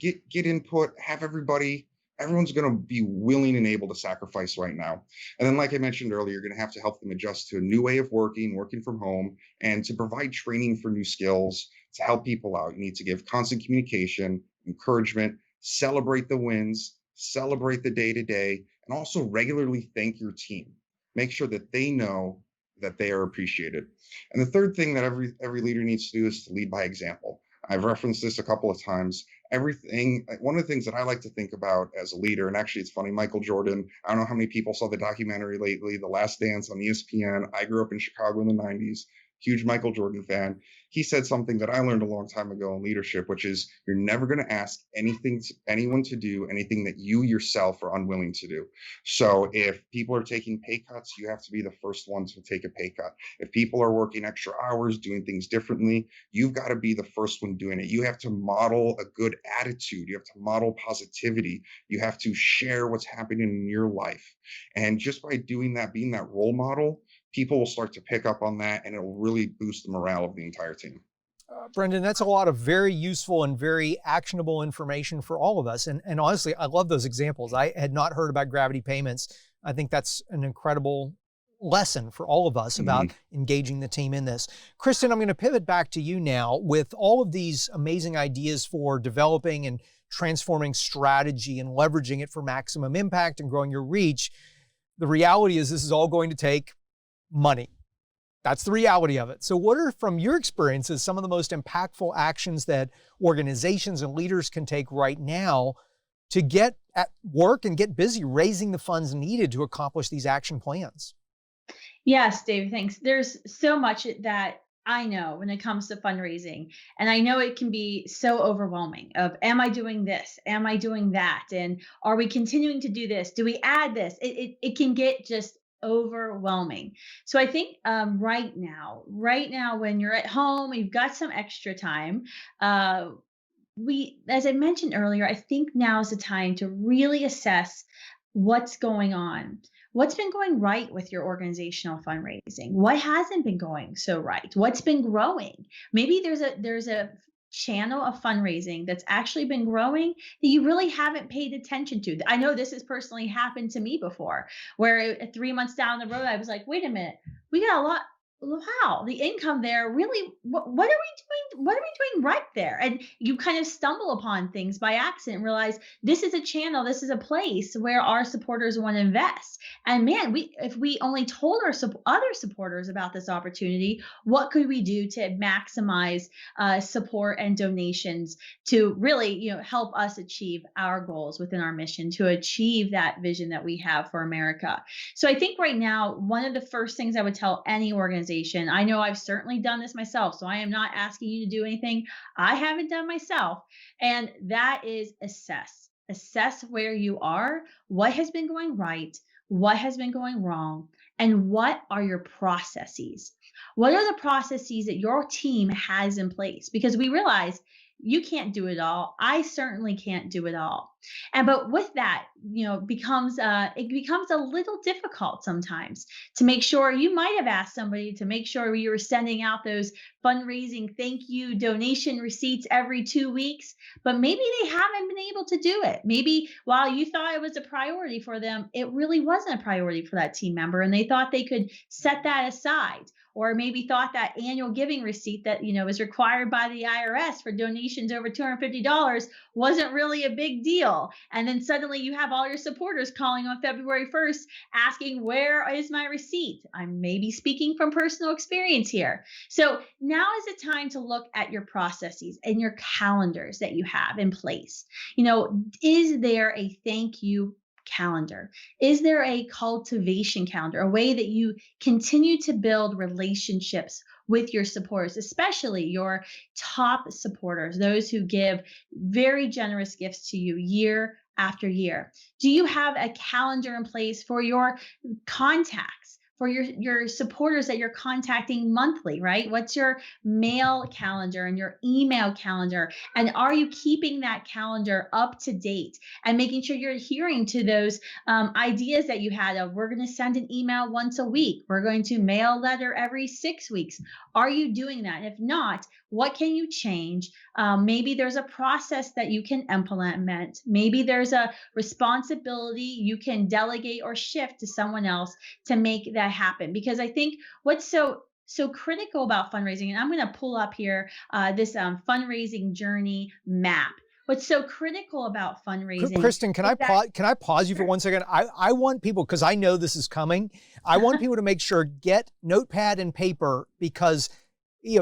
get input, have everyone's going to be willing and able to sacrifice right now. And then, like I mentioned earlier, you're going to help them adjust to a new way of working from home, and to provide training for new skills to help people out. You need to give constant communication, encouragement, celebrate the wins, celebrate the day to day, and also regularly thank your team. Make sure that they know that they are appreciated. And the third thing that every leader needs to do is to lead by example. I've referenced this a couple of times. One of the things that I like to think about as a leader, and actually it's funny, Michael Jordan, I don't know how many people saw the documentary lately, The Last Dance on ESPN. I grew up in Chicago in the 90s, huge Michael Jordan fan. He said something that I learned a long time ago in leadership, which is you're never going to ask anyone to do anything that you yourself are unwilling to do. So if people are taking pay cuts, you have to be the first one to take a pay cut. If people are working extra hours, doing things differently, you've got to be the first one doing it. You have to model a good attitude. You have to model positivity. You have to share what's happening in your life. And just by doing that, being that role model, people will start to pick up on that, and it'll really boost the morale of the entire team. Brendan, that's a lot of very useful and very actionable information for all of us. And honestly, I love those examples. I had not heard about Gravity Payments. I think that's an incredible lesson for all of us about engaging the team in this. Kristen, I'm going to pivot back to you now with all of these amazing ideas for developing and transforming strategy and leveraging it for maximum impact and growing your reach. The reality is this is all going to take money. That's the reality of it. So what are, from your experiences, some of the most impactful actions that organizations and leaders can take right now to get at work and get busy raising the funds needed to accomplish these action plans? Yes, Dave, thanks. There's so much that I know when it comes to fundraising, and I know it can be so overwhelming of, am I doing this? Am I doing that? And are we continuing to do this? Do we add this? It can get just overwhelming. So I think right now, when you're at home, you've got some extra time. As I mentioned earlier, I think now is the time to really assess what's going on. What's been going right with your organizational fundraising? What hasn't been going so right? What's been growing? Maybe there's a channel of fundraising that's actually been growing that you really haven't paid attention to? I know this has personally happened to me before, where 3 months down the road, I was like, wait a minute, we got a lot. Wow, the income there really, what are we doing? What are we doing right there? And you kind of stumble upon things by accident, and realize this is a channel, this is a place where our supporters want to invest. And man, if we only told our other supporters about this opportunity, what could we do to maximize support and donations to really, help us achieve our goals within our mission, to achieve that vision that we have for America. So I think right now, one of the first things I would tell any organization, I know I've certainly done this myself, so I am not asking you to do anything I haven't done myself, and that is assess. Assess where you are, what has been going right, what has been going wrong, and what are your processes? What are the processes that your team has in place? Because we realize you can't do it all. I certainly can't do it all. And but with that, becomes it becomes a little difficult sometimes to make sure. You might have asked somebody to make sure you were sending out those fundraising thank you donation receipts every 2 weeks, but maybe they haven't been able to do it. Maybe while you thought it was a priority for them, it really wasn't a priority for that team member, and they thought they could set that aside. Or maybe thought that annual giving receipt that is required by the IRS for donations over $250 wasn't really a big deal. And then suddenly you have all your supporters calling on February 1st asking, where is my receipt? I'm maybe speaking from personal experience here. So now is the time to look at your processes and your calendars that you have in place. Is there a thank you calendar? Is there a cultivation calendar, a way that you continue to build relationships with your supporters, especially your top supporters, those who give very generous gifts to you year after year? Do you have a calendar in place for your contacts, for your supporters that you're contacting monthly, right? What's your mail calendar and your email calendar? And are you keeping that calendar up to date and making sure you're adhering to those ideas that you had of, we're going to send an email once a week, we're going to mail a letter every 6 weeks? Are you doing that? And if not, what can you change? Maybe there's a process that you can implement. Maybe there's a responsibility you can delegate or shift to someone else to make that happen. Because I think what's so critical about fundraising, and I'm going to pull up here this fundraising journey map. What's so critical about fundraising? Kristen, can I pause you for 1 second? I want people, because I know this is coming, I want people to make sure, get notepad and paper, because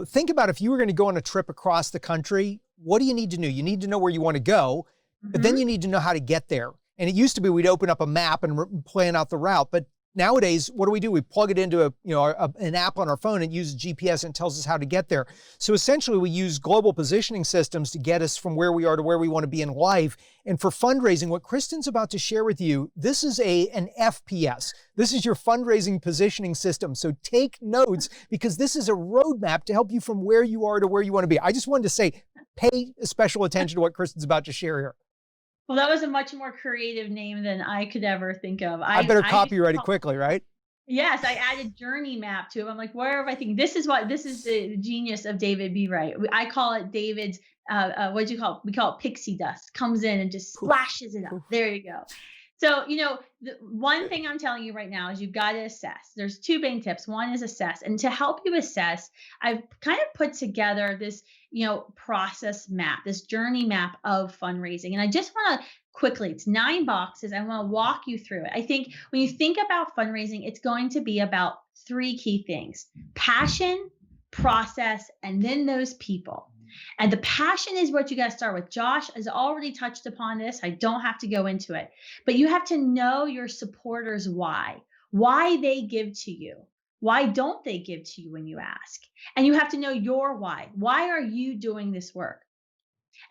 think about if you were going to go on a trip across the country, what do you need to know? You need to know where you want to go, but then you need to know how to get there. And it used to be we'd open up a map and plan out the route, but nowadays, what do? We plug it into an app on our phone and use GPS and tells us how to get there. So essentially, we use global positioning systems to get us from where we are to where we want to be in life. And for fundraising, what Kristen's about to share with you, this is an FPS. This is your fundraising positioning system. So take notes, because this is a roadmap to help you from where you are to where you want to be. I just wanted to say, pay special attention to what Kristen's about to share here. Well, that was a much more creative name than I could ever think of. I better copyright it quickly, right? Yes, I added journey map to it. I'm like, where have I think this is the genius of David B. Wright. I call it David's what do you call it? We call it pixie dust. Comes in and just splashes it up. There you go. So, the one thing I'm telling you right now is you've got to assess. There's two main tips. One is assess. And to help you assess, I've kind of put together this, process map, this journey map of fundraising. And I just want to quickly, it's 9 boxes. I want to walk you through it. I think when you think about fundraising, it's going to be about 3 key things: passion, process, and then those people. And the passion is what you got to start with. Josh has already touched upon this. I don't have to go into it, but you have to know your supporters why they give to you. Why don't they give to you when you ask? And you have to know your why. Why are you doing this work?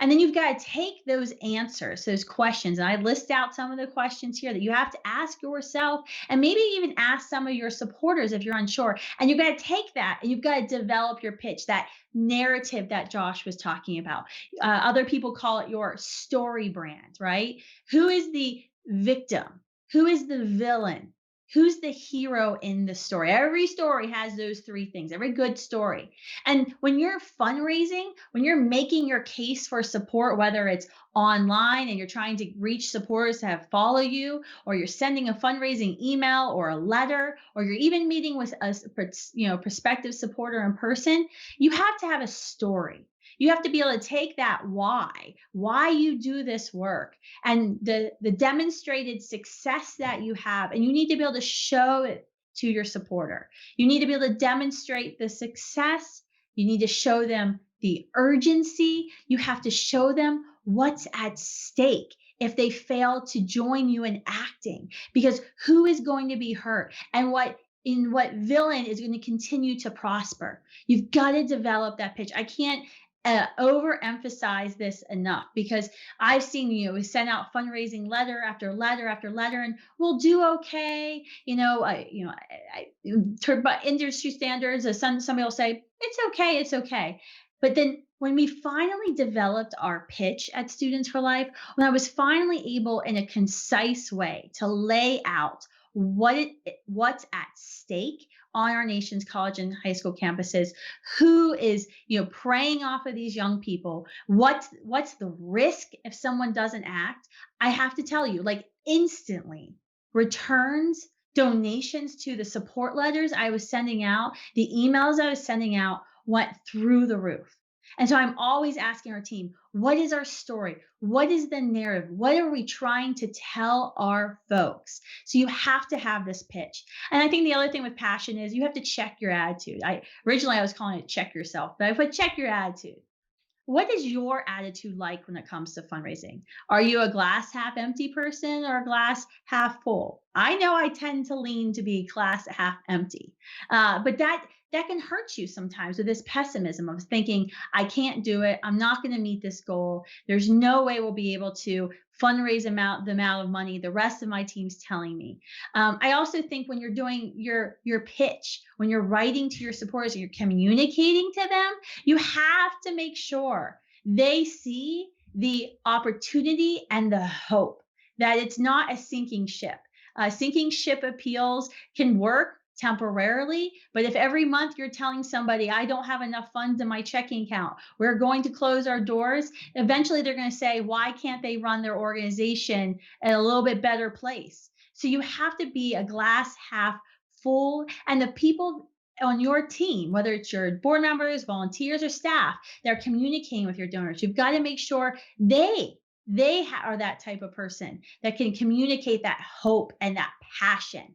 And then you've got to take those answers, those questions. And I list out some of the questions here that you have to ask yourself, and maybe even ask some of your supporters if you're unsure. And you've got to take that and you've got to develop your pitch, that narrative that Josh was talking about. Other people call it your story brand, right? Who is the victim? Who is the villain? Who's the hero in the story? Every story has those three things, every good story. And when you're fundraising, when you're making your case for support, whether it's online and you're trying to reach supporters to have follow you, or you're sending a fundraising email or a letter, or you're even meeting with a prospective supporter in person, you have to have a story. You have to be able to take that why you do this work, and the demonstrated success that you have, and you need to be able to show it to your supporter. You need to be able to demonstrate the success. You need to show them the urgency. You have to show them what's at stake if they fail to join you in acting, because who is going to be hurt, and what villain is going to continue to prosper. You've got to develop that pitch. I can't overemphasize this enough, because I've seen, we send out fundraising letter after letter after letter, and we'll do okay. By industry standards, somebody will say it's okay, it's okay. But then when we finally developed our pitch at Students for Life, when I was finally able in a concise way to lay out what's at stake on our nation's college and high school campuses, who is preying off of these young people, what's the risk if someone doesn't act, I have to tell you, like, instantly, returns, donations to the support letters I was sending out, the emails I was sending out, went through the roof. And so I'm always asking our team, what is our story? What is the narrative? What are we trying to tell our folks? So you have to have this pitch. And I think the other thing with passion is you have to check your attitude. Originally I was calling it check yourself, but I put check your attitude. What is your attitude like when it comes to fundraising? Are you a glass half empty person or a glass half full? I know I tend to lean to be glass half empty, but that can hurt you sometimes with this pessimism of thinking, I can't do it. I'm not going to meet this goal. There's no way we'll be able to fundraise the amount of money the rest of my team's telling me. I also think when you're doing your pitch, when you're writing to your supporters and you're communicating to them, you have to make sure they see the opportunity and the hope, that it's not a sinking ship. Sinking ship appeals can work temporarily, but if every month you're telling somebody, I don't have enough funds in my checking account, we're going to close our doors, eventually they're going to say, why can't they run their organization at a little bit better place? So you have to be a glass half full, and the people on your team, whether it's your board members, volunteers, or staff, they're communicating with your donors. You've got to make sure they are that type of person that can communicate that hope and that passion,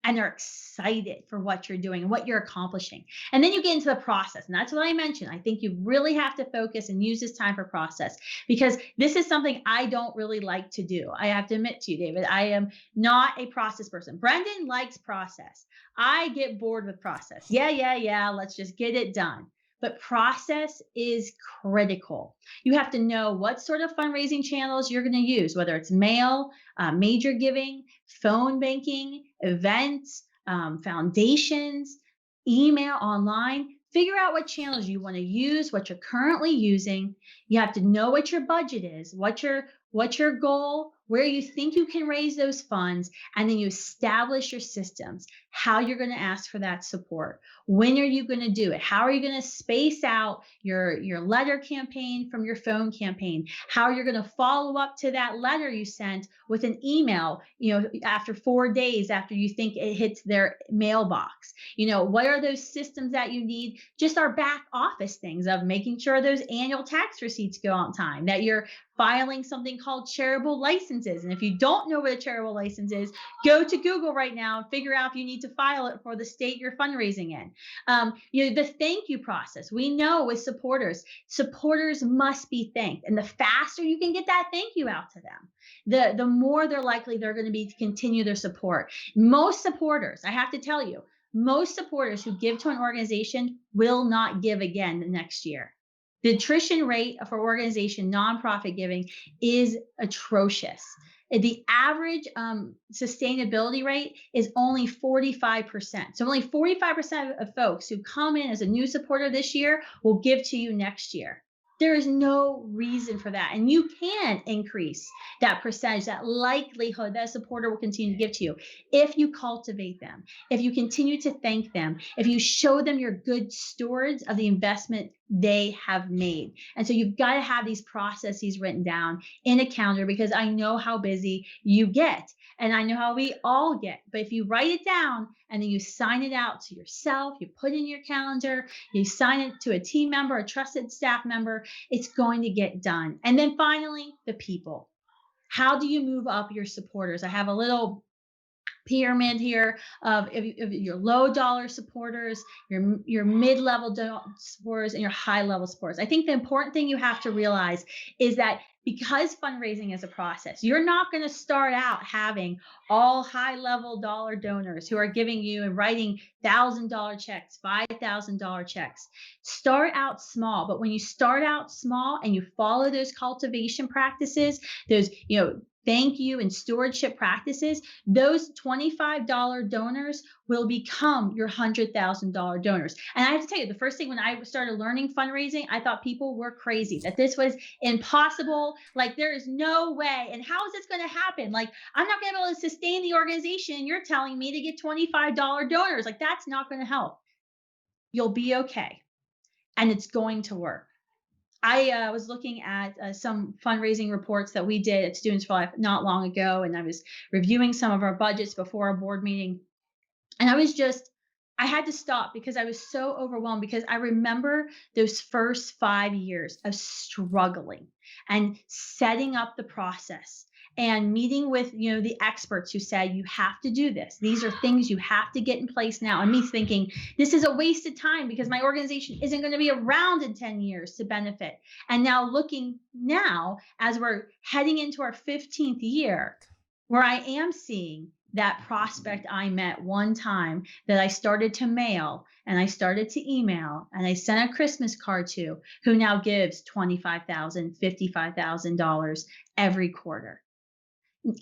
and they're excited for what you're doing and what you're accomplishing. And then you get into the process. And that's what I mentioned. I think you really have to focus and use this time for process, because this is something I don't really like to do. I have to admit to you, David, I am not a process person. Brendan likes process. I get bored with process. Yeah. Let's just get it done. But process is critical. You have to know what sort of fundraising channels you're going to use, whether it's mail, major giving, phone banking, events, foundations, email, online. Figure out what channels you want to use, what you're currently using. You have to know what your budget is, what's your goal, where you think you can raise those funds, and then you establish your systems, how you're going to ask for that support. When are you going to do it? How are you going to space out your letter campaign from your phone campaign? How you're going to follow up to that letter you sent with an email, after 4 days after you think it hits their mailbox? What are those systems that you need? Just our back office things of making sure those annual tax receipts go on time, that you're filing something called charitable licenses. And if you don't know what a charitable license is, go to Google right now and figure out if you need to file it for the state you're fundraising in. The thank you process. We know with supporters must be thanked. And the faster you can get that thank you out to them, the more they're likely they're going to be to continue their support. Most supporters, I have to tell you, most supporters who give to an organization will not give again the next year. The attrition rate for organization nonprofit giving is atrocious. The average sustainability rate is only 45%. So only 45% of folks who come in as a new supporter this year will give to you next year. There is no reason for that. And you can increase that percentage, that likelihood that a supporter will continue to give to you if you cultivate them, if you continue to thank them, if you show them you're good stewards of the investment they have made. And so you've got to have these processes written down in a calendar, because I know how busy you get and I know how we all get. But if you write it down and then you sign it out to yourself, you put it in your calendar, you sign it to a team member, a trusted staff member, it's going to get done. And then finally, the people. How do you move up your supporters? I have a little pyramid here of your low dollar supporters, your mid-level supporters, and your high-level supporters. I think the important thing you have to realize is that because fundraising is a process, you're not going to start out having all high-level dollar donors who are giving you and writing $1,000 checks, $5,000 checks. Start out small, but when you start out small and you follow those cultivation practices, those, thank you and stewardship practices, those $25 donors will become your $100,000 donors. And I have to tell you, the first thing when I started learning fundraising, I thought people were crazy, that this was impossible. Like, there is no way. And how is this going to happen? Like, I'm not going to be able to sustain the organization. You're telling me to get $25 donors. Like, that's not going to help. You'll be okay. And it's going to work. I was looking at some fundraising reports that we did at Students for Life not long ago, and I was reviewing some of our budgets before our board meeting. And I had to stop because I was so overwhelmed, because I remember those first 5 years of struggling and setting up the process and meeting with, the experts who said, you have to do this. These are things you have to get in place now. And me thinking, this is a waste of time because my organization isn't going to be around in 10 years to benefit. And now looking now, as we're heading into our 15th year, where I am seeing that prospect I met one time that I started to mail and I started to email and I sent a Christmas card to, who now gives $25,000, $55,000 every quarter.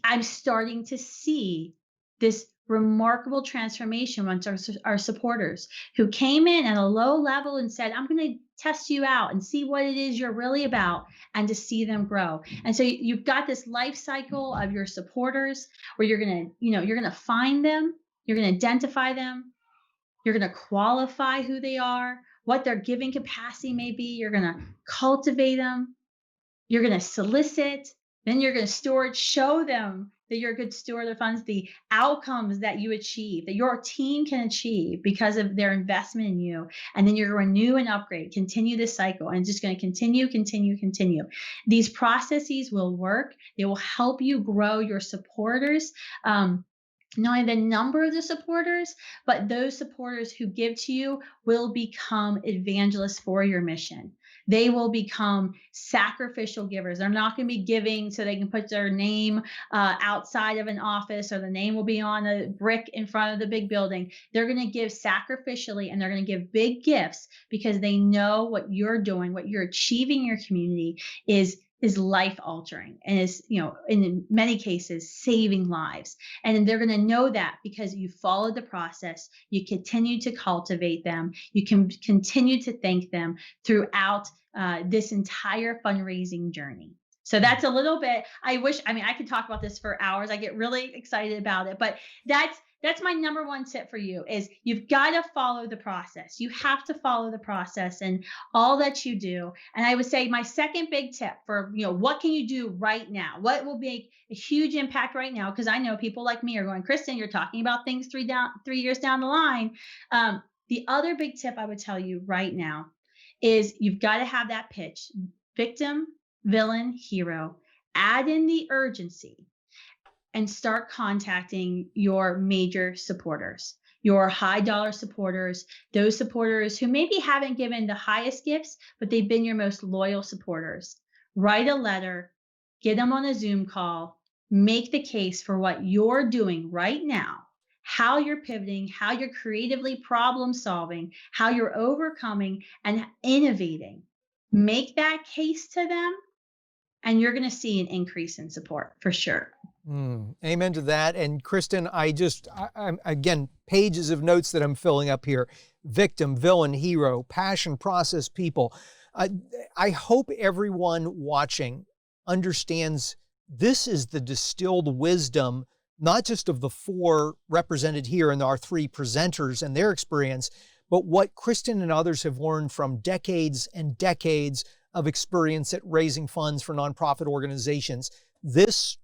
I'm starting to see this remarkable transformation amongst our supporters who came in at a low level and said, I'm going to test you out and see what it is you're really about, and to see them grow. And so you've got this life cycle of your supporters where you're going to find them, you're going to identify them, you're going to qualify who they are, what their giving capacity may be, you're going to cultivate them, you're going to solicit, then you're going to steward, show them that you're a good steward of funds, the outcomes that you achieve, that your team can achieve because of their investment in you. And then you're going to renew and upgrade, continue this cycle, and just going to continue. These processes will work. They will help you grow your supporters. Not only the number of the supporters, but those supporters who give to you will become evangelists for your mission. They will become sacrificial givers. They're not going to be giving so they can put their name outside of an office, or the name will be on a brick in front of the big building. They're going to give sacrificially, and they're going to give big gifts because they know what you're doing, what you're achieving in your community is life altering, and is, in many cases, saving lives. And they're going to know that because you followed the process, you continue to cultivate them, you can continue to thank them throughout this entire fundraising journey. So that's a little bit, I could talk about this for hours. I get really excited about it, but that's my number one tip for you is you've got to follow the process. You have to follow the process and all that you do. And I would say my second big tip for, what can you do right now? What will make a huge impact right now? Because I know people like me are going, Kristen, you're talking about things 3 years down the line. The other big tip I would tell you right now is you've got to have that pitch, victim, villain, hero. Add in the urgency and start contacting your major supporters, your high dollar supporters, those supporters who maybe haven't given the highest gifts, but they've been your most loyal supporters. Write a letter, get them on a Zoom call, make the case for what you're doing right now, how you're pivoting, how you're creatively problem solving, how you're overcoming and innovating. Make that case to them, and you're going to see an increase in support for sure. Amen to that. And Kristen, I'm again, pages of notes that I'm filling up here. Victim, villain, hero, passion, process, people. I hope everyone watching understands this is the distilled wisdom, not just of the four represented here in our three presenters and their experience, but what Kristen and others have learned from decades and decades of experience at raising funds for nonprofit organizations. This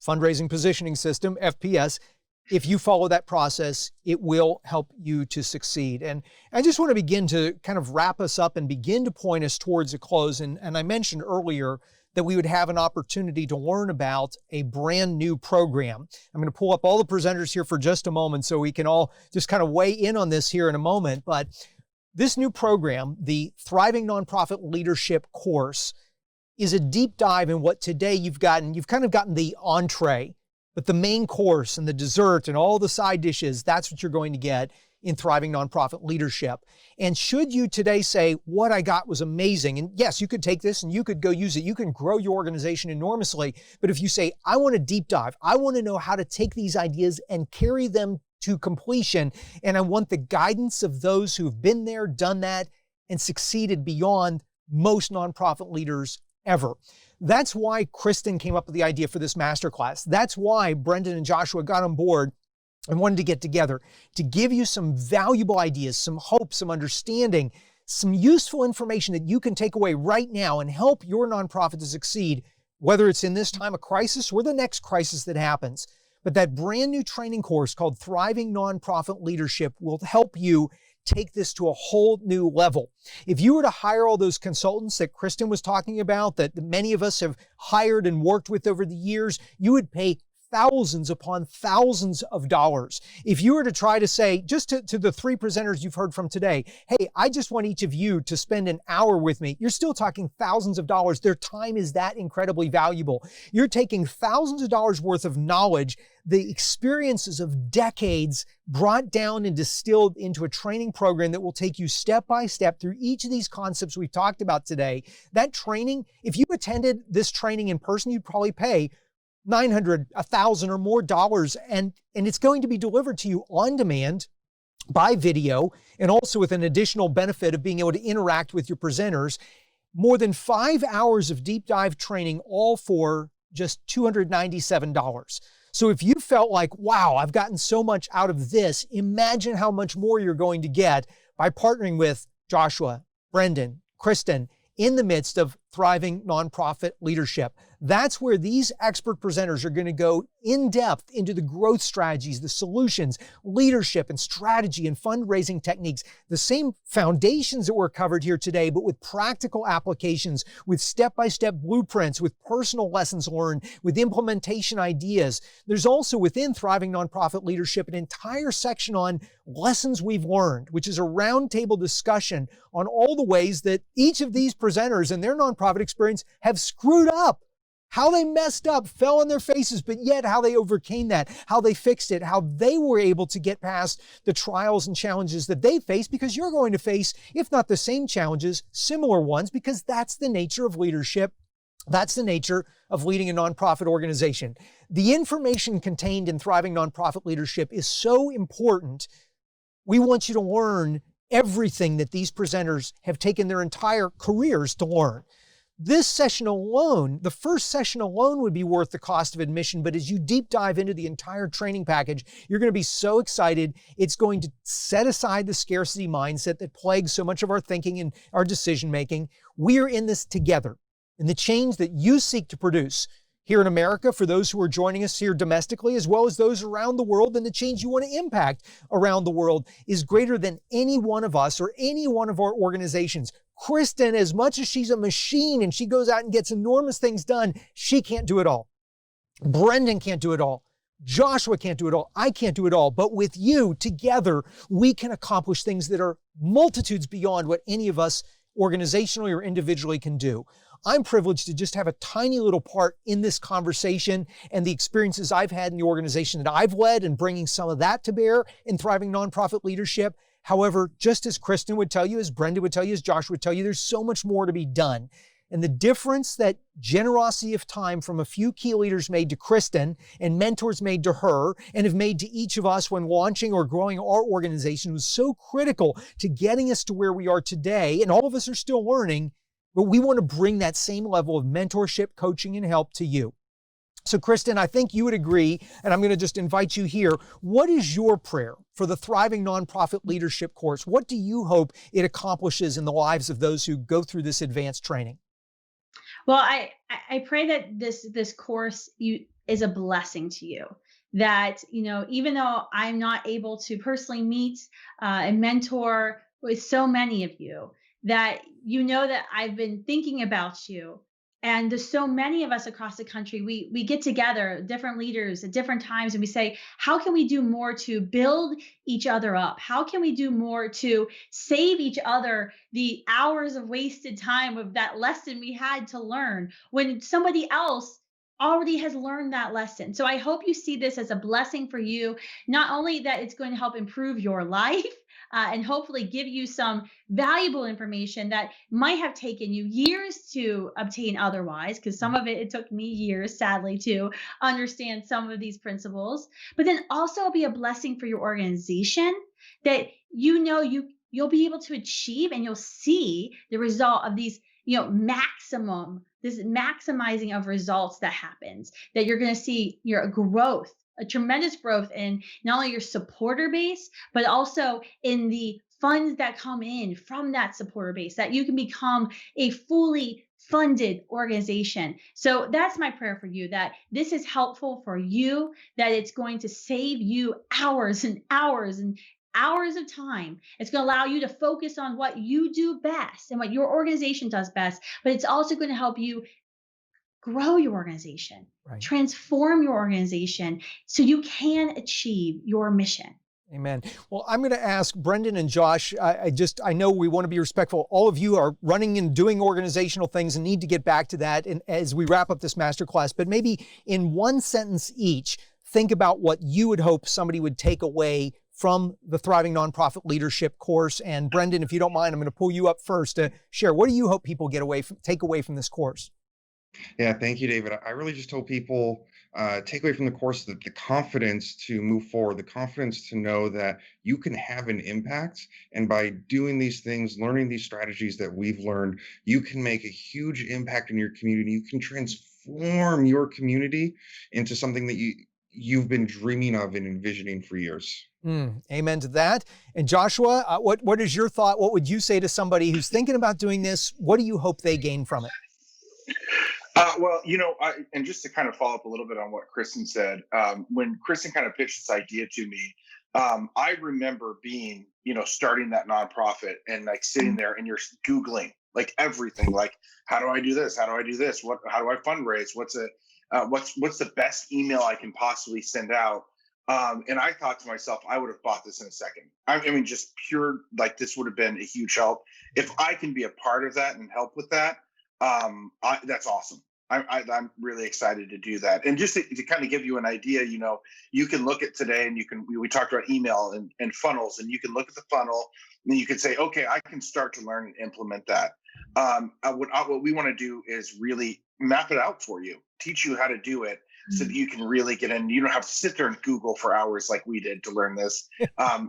fundraising positioning system, FPS, if you follow that process, it will help you to succeed. And I just want to begin to kind of wrap us up and begin to point us towards a close. And I mentioned earlier that we would have an opportunity to learn about a brand new program. I'm going to pull up all the presenters here for just a moment so we can all just kind of weigh in on this here in a moment. But this new program, the Thriving Nonprofit Leadership course, is a deep dive in what today you've kind of gotten the entree, but the main course and the dessert and all the side dishes, that's what you're going to get in Thriving Nonprofit Leadership. And should you today say, what I got was amazing, and yes, you could take this and you could go use it, you can grow your organization enormously, but if you say, I want to deep dive, I want to know how to take these ideas and carry them to completion, and I want the guidance of those who've been there, done that, and succeeded beyond most nonprofit leaders ever. That's why Kristen came up with the idea for this masterclass. That's why Brendan and Joshua got on board and wanted to get together to give you some valuable ideas, some hope, some understanding, some useful information that you can take away right now and help your nonprofit to succeed, whether it's in this time of crisis or the next crisis that happens. But that brand new training course called Thriving Nonprofit Leadership will help you take this to a whole new level. If you were to hire all those consultants that Kristen was talking about, that many of us have hired and worked with over the years, you would pay thousands upon thousands of dollars. If you were to try to say, just to the three presenters you've heard from today, hey, I just want each of you to spend an hour with me, you're still talking thousands of dollars. Their time is that incredibly valuable. You're taking thousands of dollars worth of knowledge, the experiences of decades brought down and distilled into a training program that will take you step by step through each of these concepts we've talked about today. That training, if you attended this training in person, you'd probably pay $900, $1,000 or more dollars, and it's going to be delivered to you on demand by video, and also with an additional benefit of being able to interact with your presenters. More than 5 hours of deep dive training, all for just $297. So if you felt like, wow, I've gotten so much out of this, imagine how much more you're going to get by partnering with Joshua, Brendan, Kristen, in the midst of Thriving Nonprofit Leadership. That's where these expert presenters are going to go in depth into the growth strategies, the solutions, leadership and strategy and fundraising techniques, the same foundations that were covered here today, but with practical applications, with step-by-step blueprints, with personal lessons learned, with implementation ideas. There's also within Thriving Nonprofit Leadership an entire section on lessons we've learned, which is a roundtable discussion on all the ways that each of these presenters and their nonprofit experience have screwed up. How they messed up, fell on their faces, but yet how they overcame that, how they fixed it, how they were able to get past the trials and challenges that they faced, because you're going to face, if not the same challenges, similar ones, because that's the nature of leadership. That's the nature of leading a nonprofit organization. The information contained in Thriving Nonprofit Leadership is so important. We want you to learn everything that these presenters have taken their entire careers to learn. This session alone, the first session alone, would be worth the cost of admission, but as you deep dive into the entire training package, you're going to be so excited. It's going to set aside the scarcity mindset that plagues so much of our thinking and our decision making. We're in this together, and the change that you seek to produce here in America, for those who are joining us here domestically, as well as those around the world, and the change you want to impact around the world is greater than any one of us or any one of our organizations. Kristen, as much as she's a machine and she goes out and gets enormous things done, she can't do it all. Brendan can't do it all. Joshua can't do it all. I can't do it all. But with you, together, we can accomplish things that are multitudes beyond what any of us organizationally or individually can do. I'm privileged to just have a tiny little part in this conversation and the experiences I've had in the organization that I've led, and bringing some of that to bear in Thriving Nonprofit Leadership. However, just as Kristen would tell you, as Brendan would tell you, as Joshua would tell you, there's so much more to be done. And the difference that generosity of time from a few key leaders made to Kristen and mentors made to her and have made to each of us when launching or growing our organization was so critical to getting us to where we are today, and all of us are still learning. but we want to bring that same level of mentorship, coaching, and help to you. So Kristen, I think you would agree, and I'm going to just invite you here. What is your prayer for the Thriving Nonprofit Leadership course? What do you hope it accomplishes in the lives of those who go through this advanced training? Well, I pray that this course is a blessing to you. That, even though I'm not able to personally meet and mentor with so many of you, that that I've been thinking about you. And there's so many of us across the country. We get together, different leaders at different times, and we say, how can we do more to build each other up? How can we do more to save each other the hours of wasted time of that lesson we had to learn when somebody else already has learned that lesson? So I hope you see this as a blessing for you, not only that it's going to help improve your life, and hopefully give you some valuable information that might have taken you years to obtain otherwise, because some of it took me years, sadly, to understand some of these principles. But then also be a blessing for your organization that you'll be able to achieve, and you'll see the result of these this maximizing of results that happens, that you're going to see your growth, a tremendous growth in not only your supporter base, but also in the funds that come in from that supporter base, that you can become a fully funded organization. So that's my prayer for you, that this is helpful for you, that it's going to save you hours and hours and hours of time. It's going to allow you to focus on what you do best and what your organization does best, but it's also going to help you grow your organization, right, transform your organization so you can achieve your mission. Amen. Well, I'm going to ask Brendan and Josh, I know we want to be respectful. All of you are running and doing organizational things and need to get back to that as we wrap up this masterclass, but maybe in one sentence each, think about what you would hope somebody would take away from the Thriving Nonprofit Leadership course. And Brendan, if you don't mind, I'm going to pull you up first to share. What do you hope people take away from this course? Yeah, thank you, David. I really just hope people take away from the course the confidence to move forward, the confidence to know that you can have an impact. And by doing these things, learning these strategies that we've learned, you can make a huge impact in your community. You can transform your community into something that you've been dreaming of and envisioning for years. Amen to that. And Joshua, what is your thought? What would you say to somebody who's thinking about doing this? What do you hope they gain from it? Well, and just to kind of follow up a little bit on what Kristen said, when Kristen kind of pitched this idea to me, I remember being, starting that nonprofit and like sitting there and you're Googling like everything, like, how do I do this? How do I do this? How do I fundraise? What's the best email I can possibly send out? And I thought to myself, I would have bought this in a second. I mean, just pure, like, this would have been a huge help. If I can be a part of that and help with that, that's awesome. I'm really excited to do that. And just to kind of give you an idea, you can look at today and we talked about email and funnels, and you can look at the funnel and you can say, okay, I can start to learn and implement that. What we want to do is really map it out for you, teach you how to do it, so that you can really get in. You don't have to sit there and Google for hours like we did to learn this.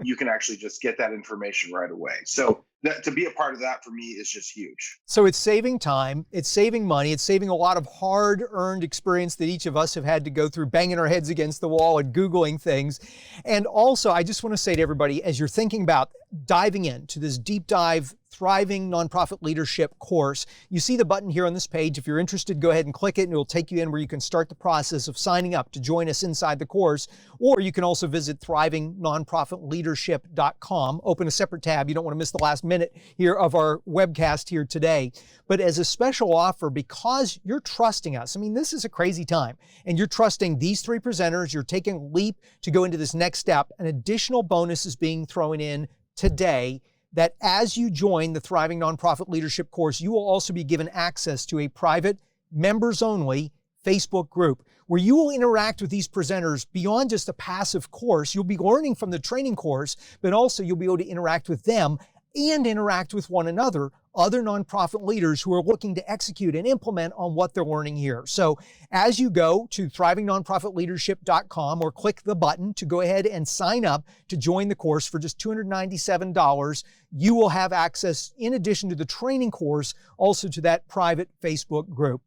You can actually just get that information right away. So to be a part of that for me is just huge. So it's saving time, it's saving money, it's saving a lot of hard-earned experience that each of us have had to go through, banging our heads against the wall and Googling things. And also, I just want to say to everybody, as you're thinking about diving into this deep dive Thriving Nonprofit Leadership course, you see the button here on this page. If you're interested, go ahead and click it and it will take you in where you can start the process of signing up to join us inside the course. Or you can also visit thrivingnonprofitleadership.com, open a separate tab. You don't want to miss the last minute here of our webcast here today. But as a special offer, because you're trusting us, I mean, this is a crazy time, and you're trusting these three presenters, you're taking a leap to go into this next step, an additional bonus is being thrown in today, that as you join the Thriving Nonprofit Leadership course, you will also be given access to a private, members-only Facebook group where you will interact with these presenters beyond just a passive course. You'll be learning from the training course, but also you'll be able to interact with them and interact with one another other nonprofit leaders who are looking to execute and implement on what they're learning here. So as you go to thrivingnonprofitleadership.com or click the button to go ahead and sign up to join the course for just $297, you will have access, in addition to the training course, also to that private Facebook group.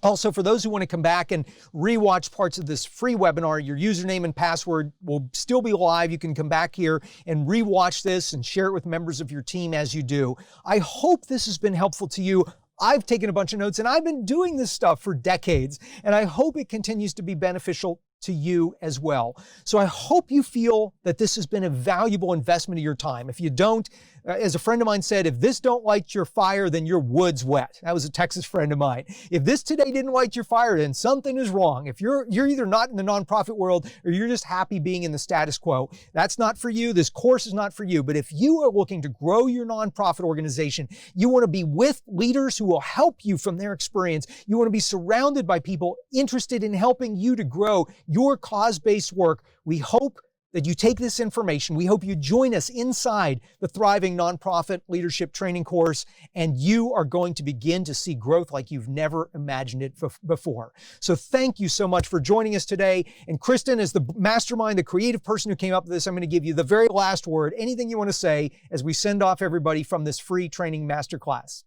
Also, for those who want to come back and rewatch parts of this free webinar, your username and password will still be live. You can come back here and rewatch this and share it with members of your team as you do. I hope this has been helpful to you. I've taken a bunch of notes and I've been doing this stuff for decades, and I hope it continues to be beneficial to you as well. So I hope you feel that this has been a valuable investment of your time. If you don't, as a friend of mine said, if this don't light your fire, then your wood's wet. That was a Texas friend of mine. If this today didn't light your fire, then something is wrong. If you're either not in the nonprofit world or you're just happy being in the status quo, that's not for you. This course is not for you. But if you are looking to grow your nonprofit organization, you want to be with leaders who will help you from their experience. You want to be surrounded by people interested in helping you to grow your cause-based work. We hope that you take this information. We hope you join us inside the Thriving Nonprofit Leadership Training course, and you are going to begin to see growth like you've never imagined it before. So thank you so much for joining us today. And Kristen, as the mastermind, the creative person who came up with this, I'm going to give you the very last word. Anything you want to say as we send off everybody from this free training masterclass?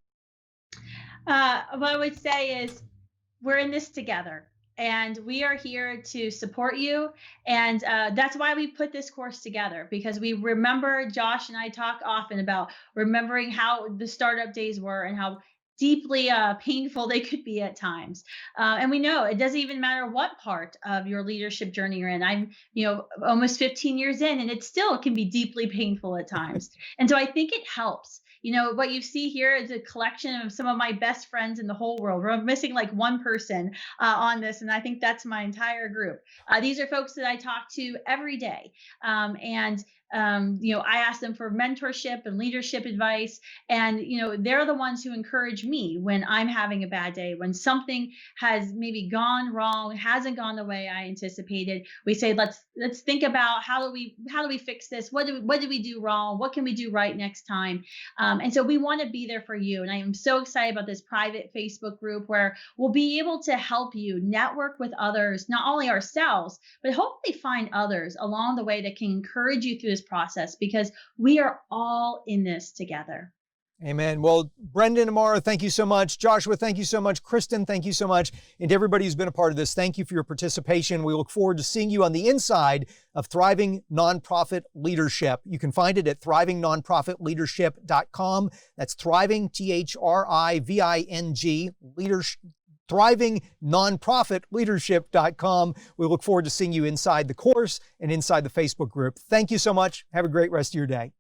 What I would say is we're in this together. And we are here to support you. And that's why we put this course together, because we remember, Josh and I talk often about remembering how the startup days were and how deeply painful they could be at times. And we know it doesn't even matter what part of your leadership journey you're in. I'm, almost 15 years in, and it still can be deeply painful at times. And so I think it helps. What you see here is a collection of some of my best friends in the whole world. We're missing like one person on this, and I think that's my entire group. These are folks that I talk to every day. I ask them for mentorship and leadership advice. And, they're the ones who encourage me when I'm having a bad day, when something has maybe gone wrong, hasn't gone the way I anticipated. We say, let's think about how do we fix this? What did we do wrong? What can we do right next time? And so we want to be there for you. And I am so excited about this private Facebook group where we'll be able to help you network with others, not only ourselves, but hopefully find others along the way that can encourage you through this process, because we are all in this together. Amen. Well, Brendan and Mara, thank you so much. Joshua, thank you so much. Kristen, thank you so much. And to everybody who's been a part of this, thank you for your participation. We look forward to seeing you on the inside of Thriving Nonprofit Leadership. You can find it at thrivingnonprofitleadership.com. That's thriving, THRIVING, thriving-nonprofitleadership.com. We look forward to seeing you inside the course and inside the Facebook group. Thank you so much. Have a great rest of your day.